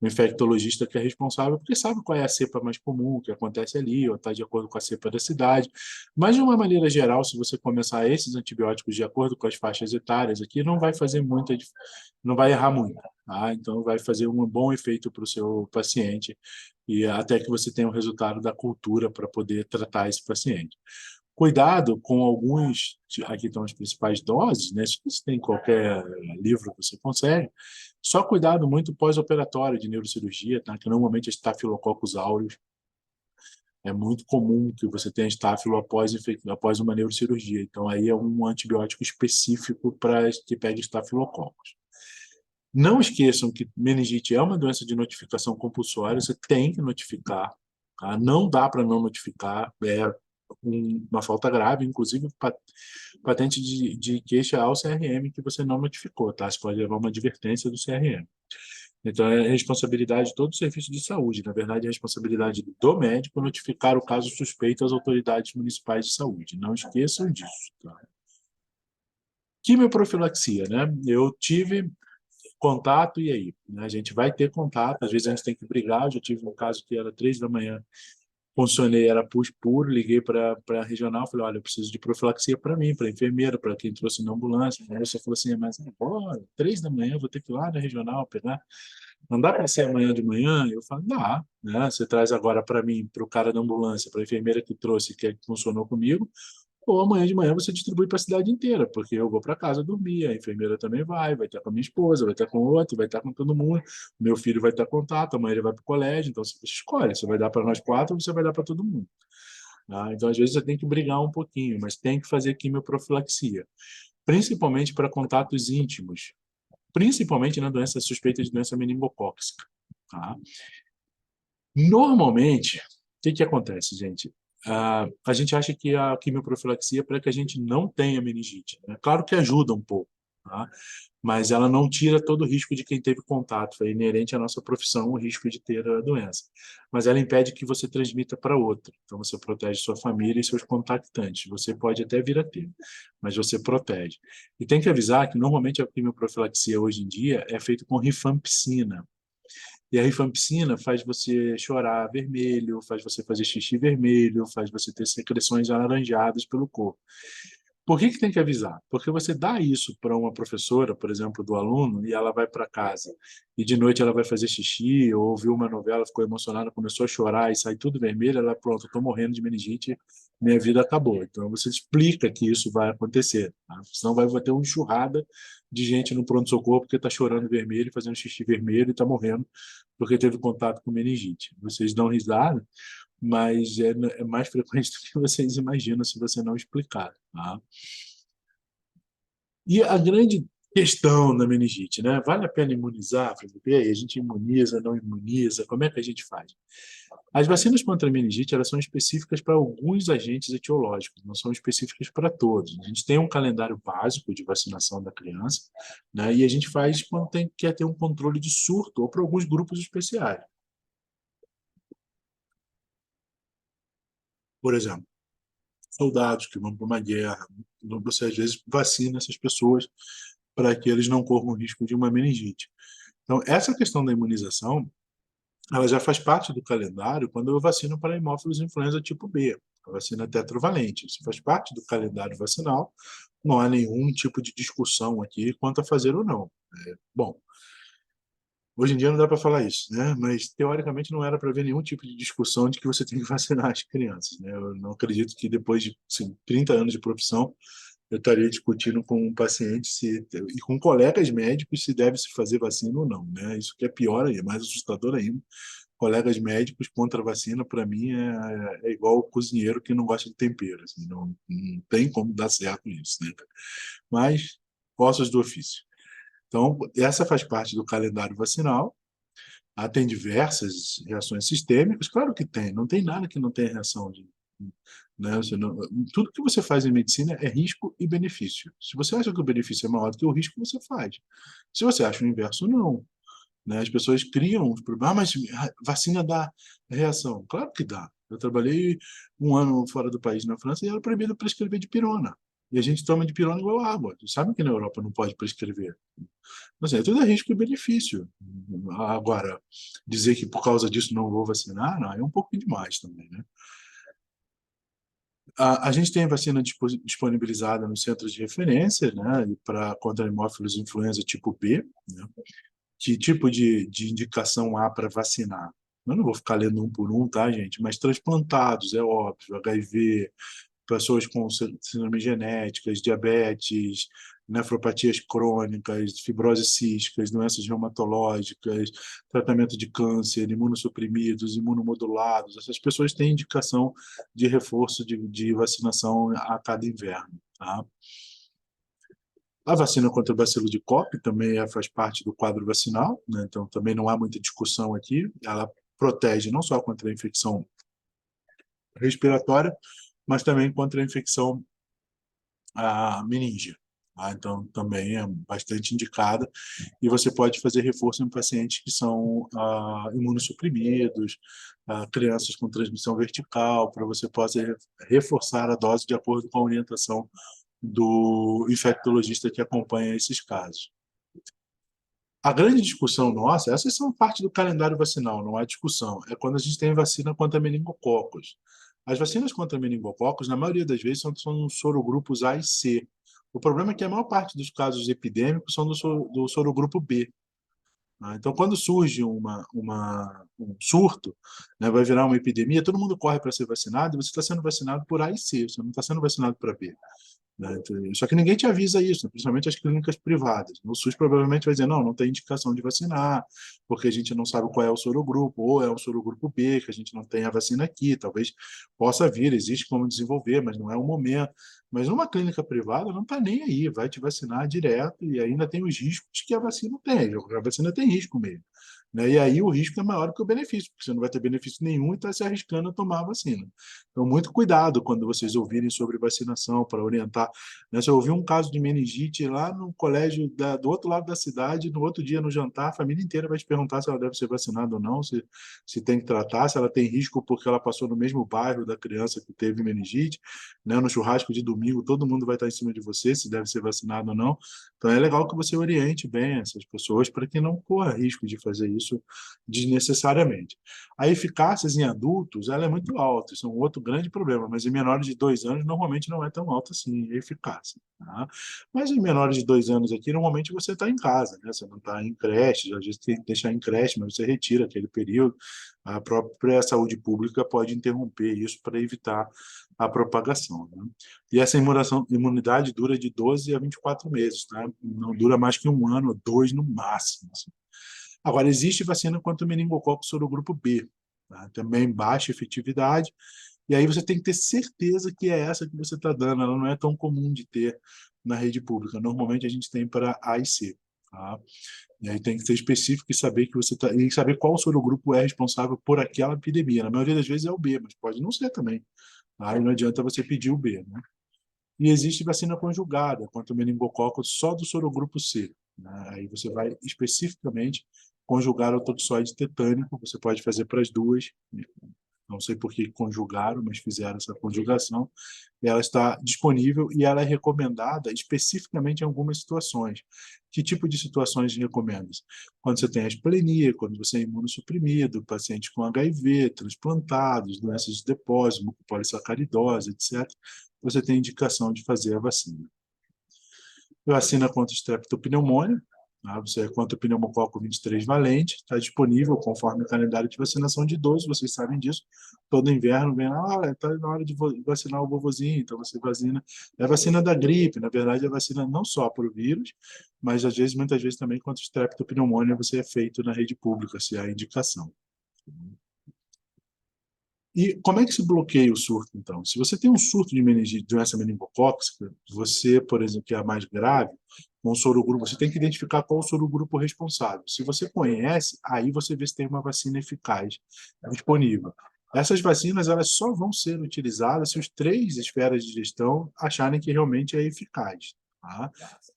infectologista que é responsável, porque sabe qual é a cepa mais comum que acontece ali, ou está de acordo com a cepa da cidade. Mas, de uma maneira geral, se você começar esses antibióticos de acordo com as faixas etárias aqui, não vai fazer não vai errar muito. Tá? Então, vai fazer um bom efeito para o seu paciente e até que você tenha o resultado da cultura para poder tratar esse paciente. Cuidado com alguns, aqui estão as principais doses, né? Se você tem qualquer livro que você consegue, só cuidado muito pós-operatório de neurocirurgia, tá? Que normalmente é Staphylococcus aureus. É muito comum que você tenha estáfilo após uma neurocirurgia. Então, aí é um antibiótico específico para que pegue estafilococcus. Não esqueçam que meningite é uma doença de notificação compulsória, você tem que notificar, tá? Não dá para não notificar, é uma falta grave, inclusive patente de queixa ao CRM que você não notificou, tá? Você pode levar uma advertência do CRM. Então, é responsabilidade de todo o serviço de saúde, na verdade, é responsabilidade do médico notificar o caso suspeito às autoridades municipais de saúde. Não esqueçam disso, tá? Quimioprofilaxia, né? Eu tive contato, e aí? A gente vai ter contato, às vezes a gente tem que brigar. Eu já tive um caso que era 3 da manhã, funcionei, era pus puro, liguei para a regional, falei, olha, eu preciso de profilaxia para mim, para enfermeira, para quem trouxe na ambulância. Aí você falou assim, mas agora, 3 da manhã, eu vou ter que ir lá na regional pegar. Não dá para ser amanhã de manhã? Eu falo, dá, né? Você traz agora para mim, para o cara da ambulância, para a enfermeira que trouxe, que funcionou comigo, ou amanhã de manhã você distribui para a cidade inteira, porque eu vou para casa dormir, a enfermeira também vai estar com a minha esposa, vai estar com outro, vai estar com todo mundo, meu filho vai estar contato, amanhã ele vai para o colégio, então você escolhe, você vai dar para nós quatro ou você vai dar para todo mundo. Tá? Então, às vezes, você tem que brigar um pouquinho, mas tem que fazer quimioprofilaxia, principalmente para contatos íntimos, principalmente na doença suspeita de doença meningocócica. Tá? Normalmente, o que acontece, gente? A gente acha que a quimioprofilaxia é para que a gente não tenha meningite, né? Claro que ajuda um pouco, tá? Mas ela não tira todo o risco de quem teve contato. É inerente à nossa profissão o risco de ter a doença. Mas ela impede que você transmita para outro. Então, você protege sua família e seus contactantes. Você pode até vir a ter, mas você protege. E tem que avisar que, normalmente, a quimioprofilaxia hoje em dia é feita com rifampicina. E a rifampicina faz você chorar vermelho, faz você fazer xixi vermelho, faz você ter secreções alaranjadas pelo corpo. Por que tem que avisar? Porque você dá isso para uma professora, por exemplo, do aluno, e ela vai para casa, e de noite ela vai fazer xixi, ou ouviu uma novela, ficou emocionada, começou a chorar e sai tudo vermelho, ela, pronto, estou morrendo de meningite, minha vida acabou. Então você explica que isso vai acontecer, tá? Senão vai ter uma enxurrada de gente no pronto-socorro porque está chorando vermelho, fazendo xixi vermelho e está morrendo porque teve contato com meningite. Vocês dão risada, mas é mais frequente do que vocês imaginam se você não explicar. Tá? E a grande questão da meningite, né? Vale a pena imunizar? E aí, a gente imuniza, não imuniza? Como é que a gente faz? As vacinas contra a meningite elas são específicas para alguns agentes etiológicos, não são específicas para todos. A gente tem um calendário básico de vacinação da criança, né? E a gente faz quando quer ter um controle de surto ou para alguns grupos especiais. Por exemplo, soldados que vão para uma guerra, você às vezes vacina essas pessoas para que eles não corram o risco de uma meningite. Então, essa questão da imunização, ela já faz parte do calendário quando eu vacino para hemófilos influenza tipo B, a vacina tetravalente. Isso faz parte do calendário vacinal, não há nenhum tipo de discussão aqui quanto a fazer ou não. Bom, hoje em dia não dá para falar isso, né? Mas teoricamente não era para haver nenhum tipo de discussão de que você tem que vacinar as crianças, né? Eu não acredito que depois de 30 anos de profissão eu estaria discutindo com um paciente e com colegas médicos se deve se fazer vacina ou não, né? Isso que é pior aí, é mais assustador ainda. Colegas médicos contra a vacina, para mim, é igual o cozinheiro que não gosta de tempero. Assim, não tem como dar certo isso, né? Mas, ossos do ofício. Então, essa faz parte do calendário vacinal. Tem diversas reações sistêmicas, claro que tem, não tem nada que não tenha reação né? Tudo que você faz em medicina é risco e benefício. Se você acha que o benefício é maior do que o risco, você faz. Se você acha o inverso, não. Né? As pessoas criam os problemas, mas vacina dá reação. Claro que dá. Eu trabalhei um ano fora do país, na França, e era proibido prescrever de pirona. E a gente toma de pirona igual água. Sabe que na Europa não pode prescrever. Mas tudo é risco e benefício. Agora, dizer que por causa disso não vou vacinar, não, é um pouco demais também, né? A gente tem vacina disponibilizada nos centros de referência, né, para contra hemófilos influenza tipo B, né? Que tipo de indicação há para vacinar? Eu não vou ficar lendo um por um, tá, gente? Mas transplantados, é óbvio, HIV, pessoas com síndromes genéticas, diabetes, nefropatias crônicas, fibroses císticas, doenças reumatológicas, tratamento de câncer, imunossuprimidos, imunomodulados. Essas pessoas têm indicação de reforço de vacinação a cada inverno. Tá? A vacina contra o bacilo de Koch também faz parte do quadro vacinal, né? Então também não há muita discussão aqui. Ela protege não só contra a infecção respiratória, mas também contra a infecção meninge. Tá? Então, também é bastante indicada. E você pode fazer reforço em pacientes que são imunossuprimidos, crianças com transmissão vertical, para você possa reforçar a dose de acordo com a orientação do infectologista que acompanha esses casos. A grande discussão nossa, essas são parte do calendário vacinal, não há discussão, é quando a gente tem vacina contra meningococos. As vacinas contra meningococos, na maioria das vezes, são sorogrupos A e C. O problema é que a maior parte dos casos epidêmicos são do sorogrupo B. Né? Então, quando surge um surto, né, vai virar uma epidemia, todo mundo corre para ser vacinado e você está sendo vacinado por A e C, você não está sendo vacinado para B. Né? Só que ninguém te avisa isso, né? Principalmente as clínicas privadas. O SUS provavelmente vai dizer, não, não tem indicação de vacinar, porque a gente não sabe qual é o sorogrupo, ou é o sorogrupo B, que a gente não tem a vacina aqui, talvez possa vir, existe como desenvolver, mas não é o momento. Mas numa clínica privada não está nem aí, vai te vacinar direto e ainda tem os riscos que a vacina tem. A vacina tem risco mesmo. Né? E aí o risco é maior que o benefício, porque você não vai ter benefício nenhum e está se arriscando a tomar a vacina. Então, muito cuidado quando vocês ouvirem sobre vacinação para orientar. Né? Se eu ouvi um caso de meningite lá no colégio do outro lado da cidade, no outro dia no jantar, a família inteira vai te perguntar se ela deve ser vacinada ou não, se tem que tratar, se ela tem risco porque ela passou no mesmo bairro da criança que teve meningite. Né? No churrasco de domingo, todo mundo vai estar em cima de você se deve ser vacinado ou não. Então, é legal que você oriente bem essas pessoas para que não corra risco de fazer isso desnecessariamente. A eficácia em adultos ela é muito alta, isso é um outro grande problema, mas em menores de 2 anos normalmente não é tão alta assim a eficácia. Tá? Mas em menores de 2 anos aqui, normalmente você está em casa, né? Você não está em creche, às vezes tem que deixar em creche, mas você retira aquele período. A própria saúde pública pode interromper isso para evitar a propagação. Né? E essa imunidade dura de 12 a 24 meses, tá? Não dura mais que 1 ano, 2 no máximo. Assim. Agora, existe vacina contra o meningococo sorogrupo B, tá? Também baixa efetividade, e aí você tem que ter certeza que é essa que você está dando, ela não é tão comum de ter na rede pública. Normalmente a gente tem para A e C. Tá? E aí tem que ser específico e saber que você tá, e saber qual sorogrupo é responsável por aquela epidemia. Na maioria das vezes é o B, mas pode não ser também. Tá? E não adianta você pedir o B. Né? E existe vacina conjugada contra o meningococo só do sorogrupo C. Né? Aí você vai especificamente conjugar o toxoide tetânico, você pode fazer para as duas, não sei por que conjugaram, mas fizeram essa conjugação. Ela está disponível e ela é recomendada especificamente em algumas situações. Que tipo de situações recomenda? Quando você tem a esplenia, quando você é imunossuprimido, paciente com HIV, transplantados, doenças de depósito, mucopolissacaridose, etc., você tem indicação de fazer a vacina. Vacina contra estreptopneumônia, tá? Você é contra o pneumococo 23 valente, está disponível conforme o calendário de vacinação de idosos, vocês sabem disso. Todo inverno vem lá, está na hora de vacinar o vovozinho, então você vacina. É a vacina da gripe, na verdade, é a vacina não só para o vírus, mas às vezes, muitas vezes também contra estreptopneumônia você é feito na rede pública, se há indicação. E como é que se bloqueia o surto, então? Se você tem um surto de meningite, doença meningocócica, você, por exemplo, que é a mais grave, com o sorogrupo, você tem que identificar qual o sorogrupo responsável. Se você conhece, aí você vê se tem uma vacina eficaz disponível. Essas vacinas elas só vão ser utilizadas se os 3 esferas de gestão acharem que realmente é eficaz. Tá?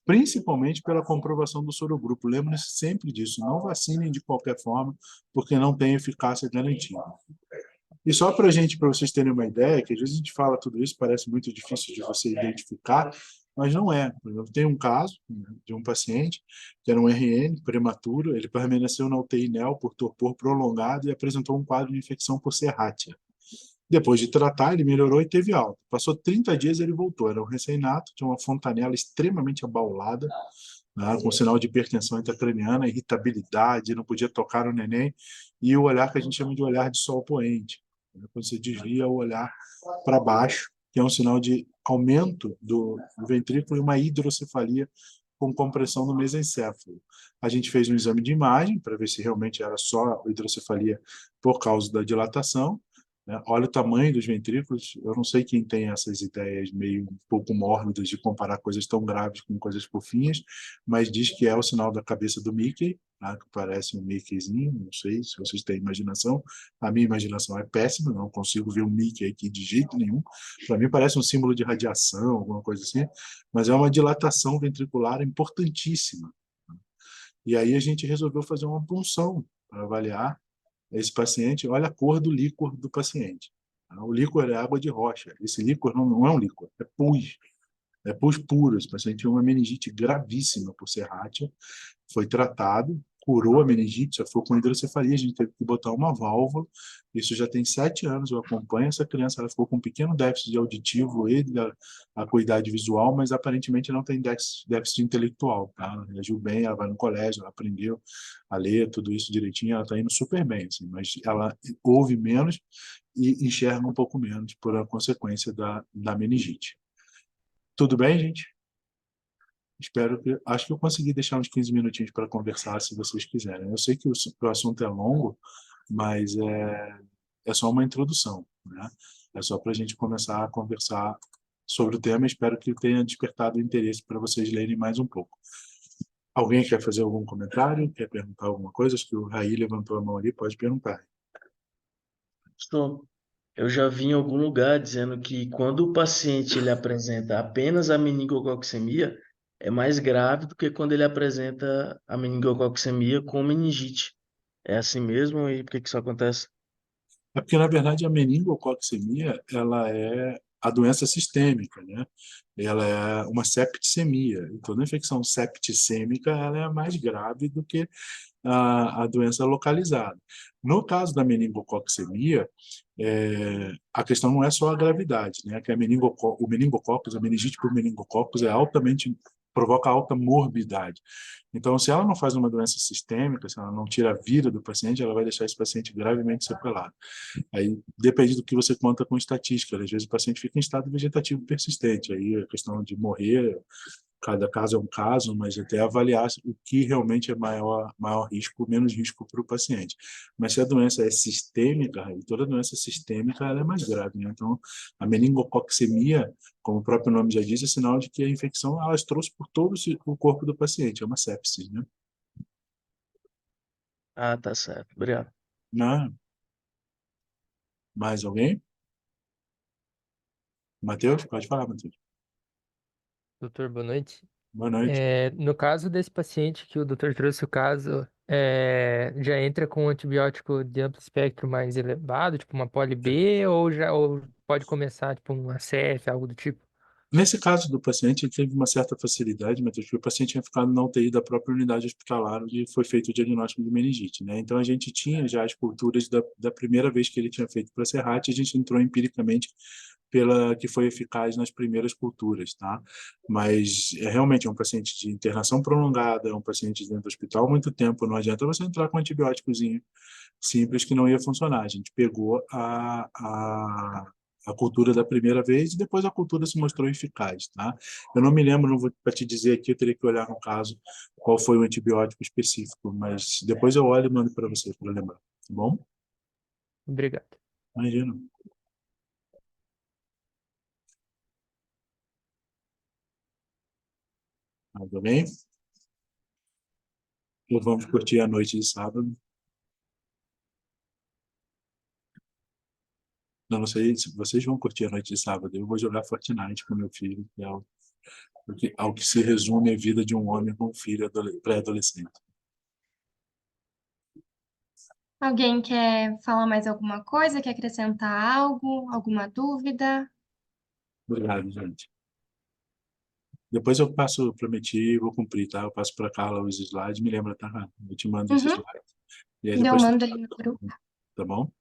Principalmente pela comprovação do sorogrupo. Lembre-se sempre disso. Não vacinem de qualquer forma, porque não tem eficácia garantida. E só para gente, para vocês terem uma ideia, que às vezes a gente fala tudo isso, parece muito difícil de você identificar, mas não é. Por exemplo, tem um caso, né, de um paciente que era um RN prematuro, ele permaneceu na UTI NEL por torpor prolongado e apresentou um quadro de infecção por serrátia. Depois de tratar, ele melhorou e teve alta. Passou 30 dias ele voltou. Era um recém-nato, tinha uma fontanela extremamente abaulada, né, com sinal de hipertensão intracraniana, irritabilidade, não podia tocar no neném, e o olhar que a gente chama de olhar de sol poente. Quando você desvia o olhar para baixo, que é um sinal de aumento do ventrículo e uma hidrocefalia com compressão no mesencéfalo. A gente fez um exame de imagem para ver se realmente era só hidrocefalia por causa da dilatação. Né? Olha o tamanho dos ventrículos. Eu não sei quem tem essas ideias meio um pouco mórbidas de comparar coisas tão graves com coisas fofinhas, mas diz que é o sinal da cabeça do Mickey, tá? Que parece um Mickeyzinho. Não sei se vocês têm imaginação. A minha imaginação é péssima, não consigo ver um Mickey aqui de jeito nenhum. Para mim parece um símbolo de radiação, alguma coisa assim, mas é uma dilatação ventricular importantíssima. E aí a gente resolveu fazer uma punção para avaliar esse paciente. Olha a cor do líquor do paciente. O líquor é água de rocha. Esse líquor não é um líquor, é pus. É pus puros. O paciente tinha uma meningite gravíssima por serrátia, foi tratado, curou a meningite, só foi com hidrocefalia, a gente teve que botar uma válvula. Isso já tem 7 anos, eu acompanho essa criança, ela ficou com um pequeno déficit auditivo e da acuidade visual, mas aparentemente não tem déficit intelectual, tá? Ela reagiu bem, ela vai no colégio, ela aprendeu a ler tudo isso direitinho, ela está indo super bem, assim, mas ela ouve menos e enxerga um pouco menos por a consequência da meningite. Tudo bem, gente? Acho que eu consegui deixar uns 15 minutinhos para conversar, se vocês quiserem. Eu sei que o assunto é longo, mas é só uma introdução, né? É só para a gente começar a conversar sobre o tema. Espero que tenha despertado o interesse para vocês lerem mais um pouco. Alguém quer fazer algum comentário? Quer perguntar alguma coisa? Acho que o Raí levantou a mão ali, pode perguntar. Estou. Eu já vi em algum lugar dizendo que quando o paciente ele apresenta apenas a meningococcemia, é mais grave do que quando ele apresenta a meningococcemia com meningite. É assim mesmo? E por que que isso acontece? É porque, na verdade, a meningococcemia, ela é a doença sistêmica, né? Ela é uma septicemia. E toda infecção septicêmica, ela é mais grave do que a doença localizada. No caso da meningococcemia, a questão não é só a gravidade, né? Que o meningococcus, a meningite por meningococcus provoca alta morbidade. Então, se ela não faz uma doença sistêmica, se ela não tira a vida do paciente, ela vai deixar esse paciente gravemente sequelado. Aí depende do que você conta com estatística. Às vezes o paciente fica em estado vegetativo persistente. Aí a questão de morrer, cada caso é um caso, mas até avaliar o que realmente é maior risco, menos risco para o paciente. Mas se a doença é sistêmica, e toda doença sistêmica ela é mais grave, né? Então, a meningococcemia, como o próprio nome já diz, é sinal de que a infecção ela trouxe por todo o corpo do paciente, é uma sepsis, né? Ah, tá certo. Obrigado. Não, mais alguém? Matheus? Pode falar, Matheus. Doutor, boa noite. Boa noite. No caso desse paciente que o doutor trouxe o caso, já entra com um antibiótico de amplo espectro mais elevado, tipo uma poli B, ou pode começar tipo um ACF, algo do tipo? Nesse caso do paciente, ele teve uma certa facilidade, mas o paciente tinha ficado na UTI da própria unidade hospitalar, onde foi feito o diagnóstico de meningite, né? Então, a gente tinha já as culturas da primeira vez que ele tinha feito para Serrate, a gente entrou empiricamente pela que foi eficaz nas primeiras culturas, tá? Mas realmente é um paciente de internação prolongada, é um paciente dentro do hospital há muito tempo, não adianta você entrar com um antibióticozinho simples que não ia funcionar. A gente pegou a cultura da primeira vez e depois a cultura se mostrou eficaz, tá? Eu não me lembro, não vou para te dizer aqui, eu teria que olhar no caso qual foi o antibiótico específico, mas depois eu olho e mando para você para lembrar, tá bom? Obrigado. Imagina. Tudo bem? Ou vamos curtir a noite de sábado? Não sei se vocês vão curtir a noite de sábado. Eu vou jogar Fortnite com meu filho, que é ao que se resume a vida de um homem com um filho pré-adolescente. Alguém quer falar mais alguma coisa? Quer acrescentar algo? Alguma dúvida? Obrigado, gente. Depois eu passo, prometi, e vou cumprir, tá? Eu passo para Carla os slides, me lembra, tá? Eu te mando os Uhum. slides. E aí Eu depois, mando ali no grupo. tá bom?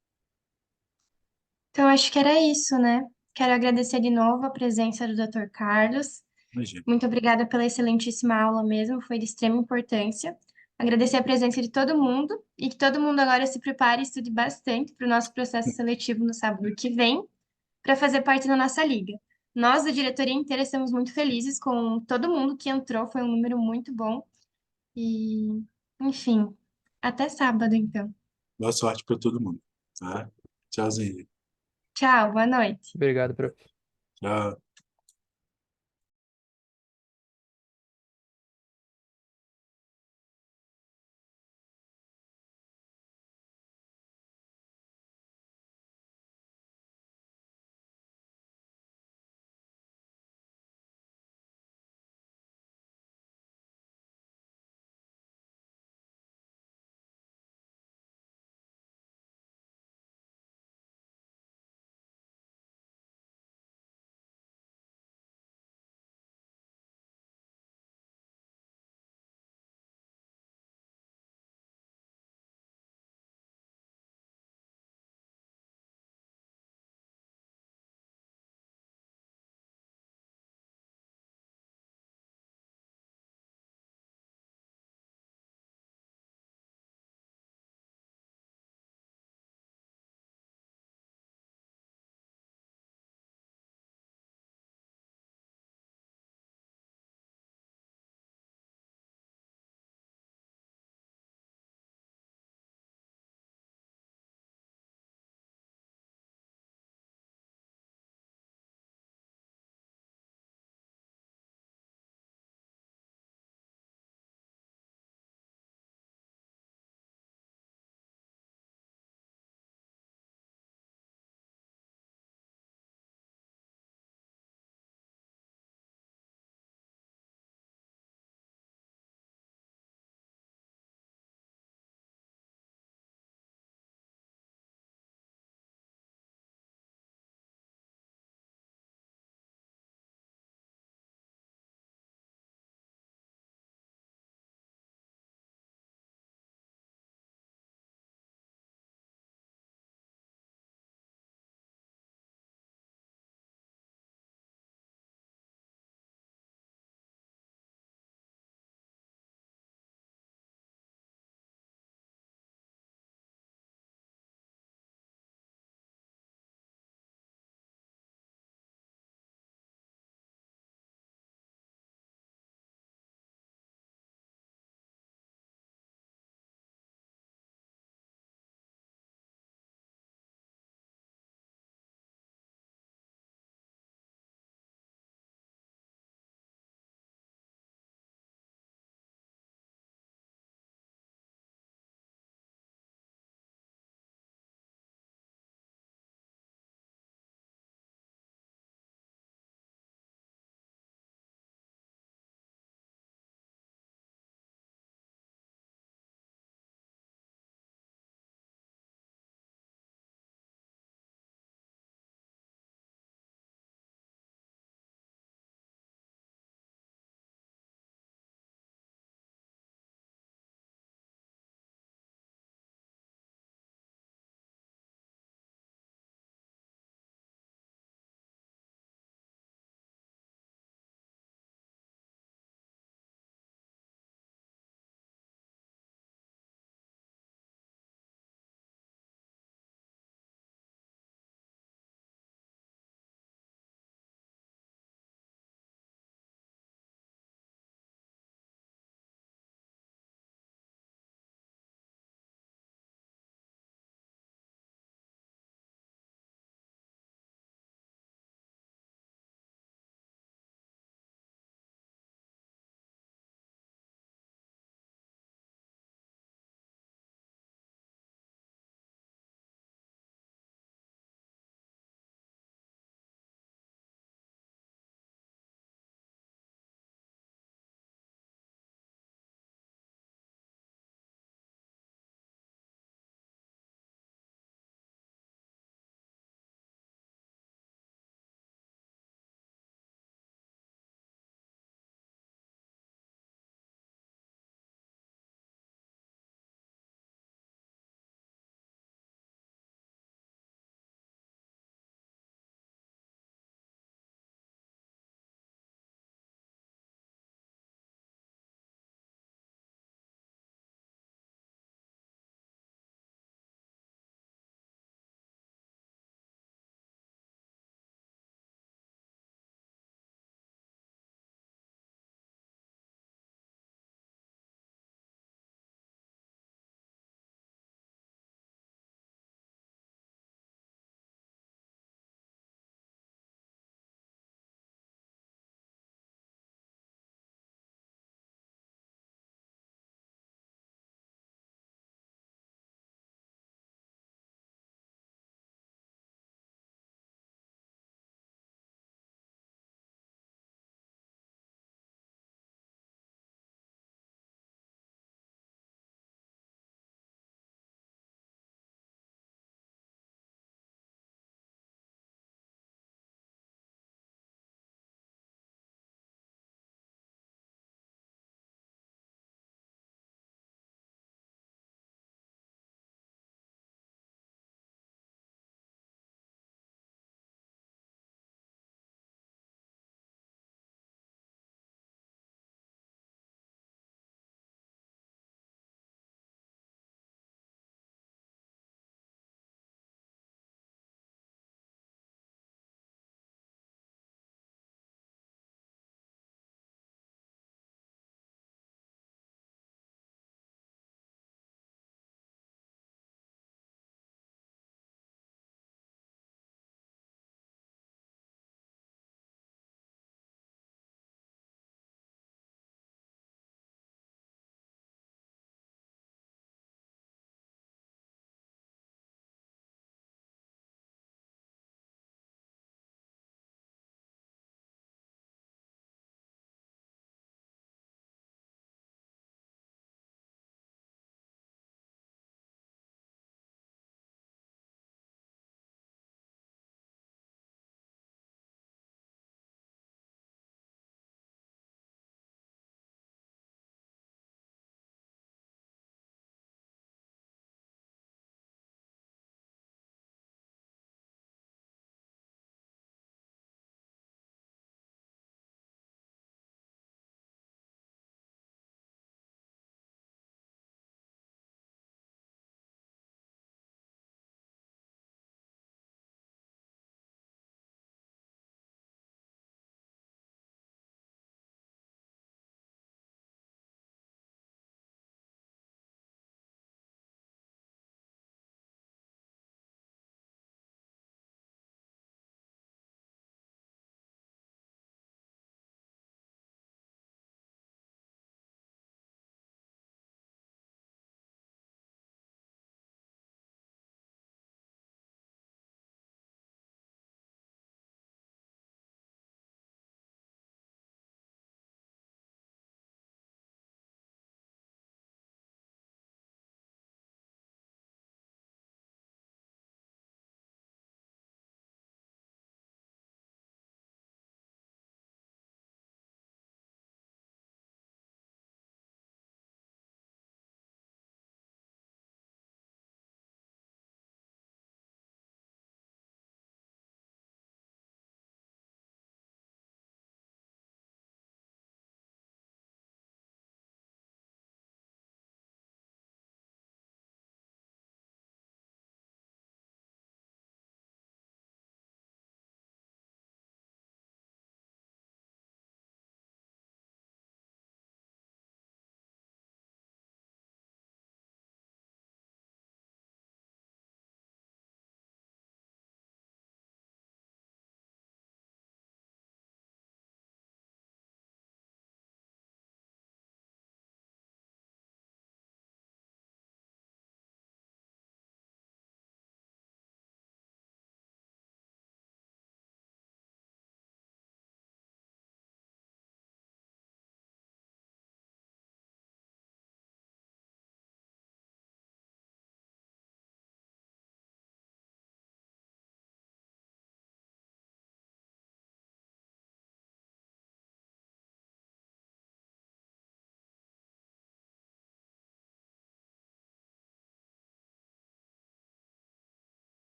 Então, acho que era isso, né? Quero agradecer de novo a presença do Dr. Carlos. Imagina. Muito obrigada pela excelentíssima aula mesmo, foi de extrema importância. Agradecer a presença de todo mundo e que todo mundo agora se prepare e estude bastante para o nosso processo seletivo no sábado que vem, para fazer parte da nossa liga. Nós, da diretoria inteira, estamos muito felizes com todo mundo que entrou, foi um número muito bom. E, enfim, até sábado, então. Boa sorte para todo mundo, tá? Tchauzinho. Tchau, boa noite. Obrigado, prof. Tchau.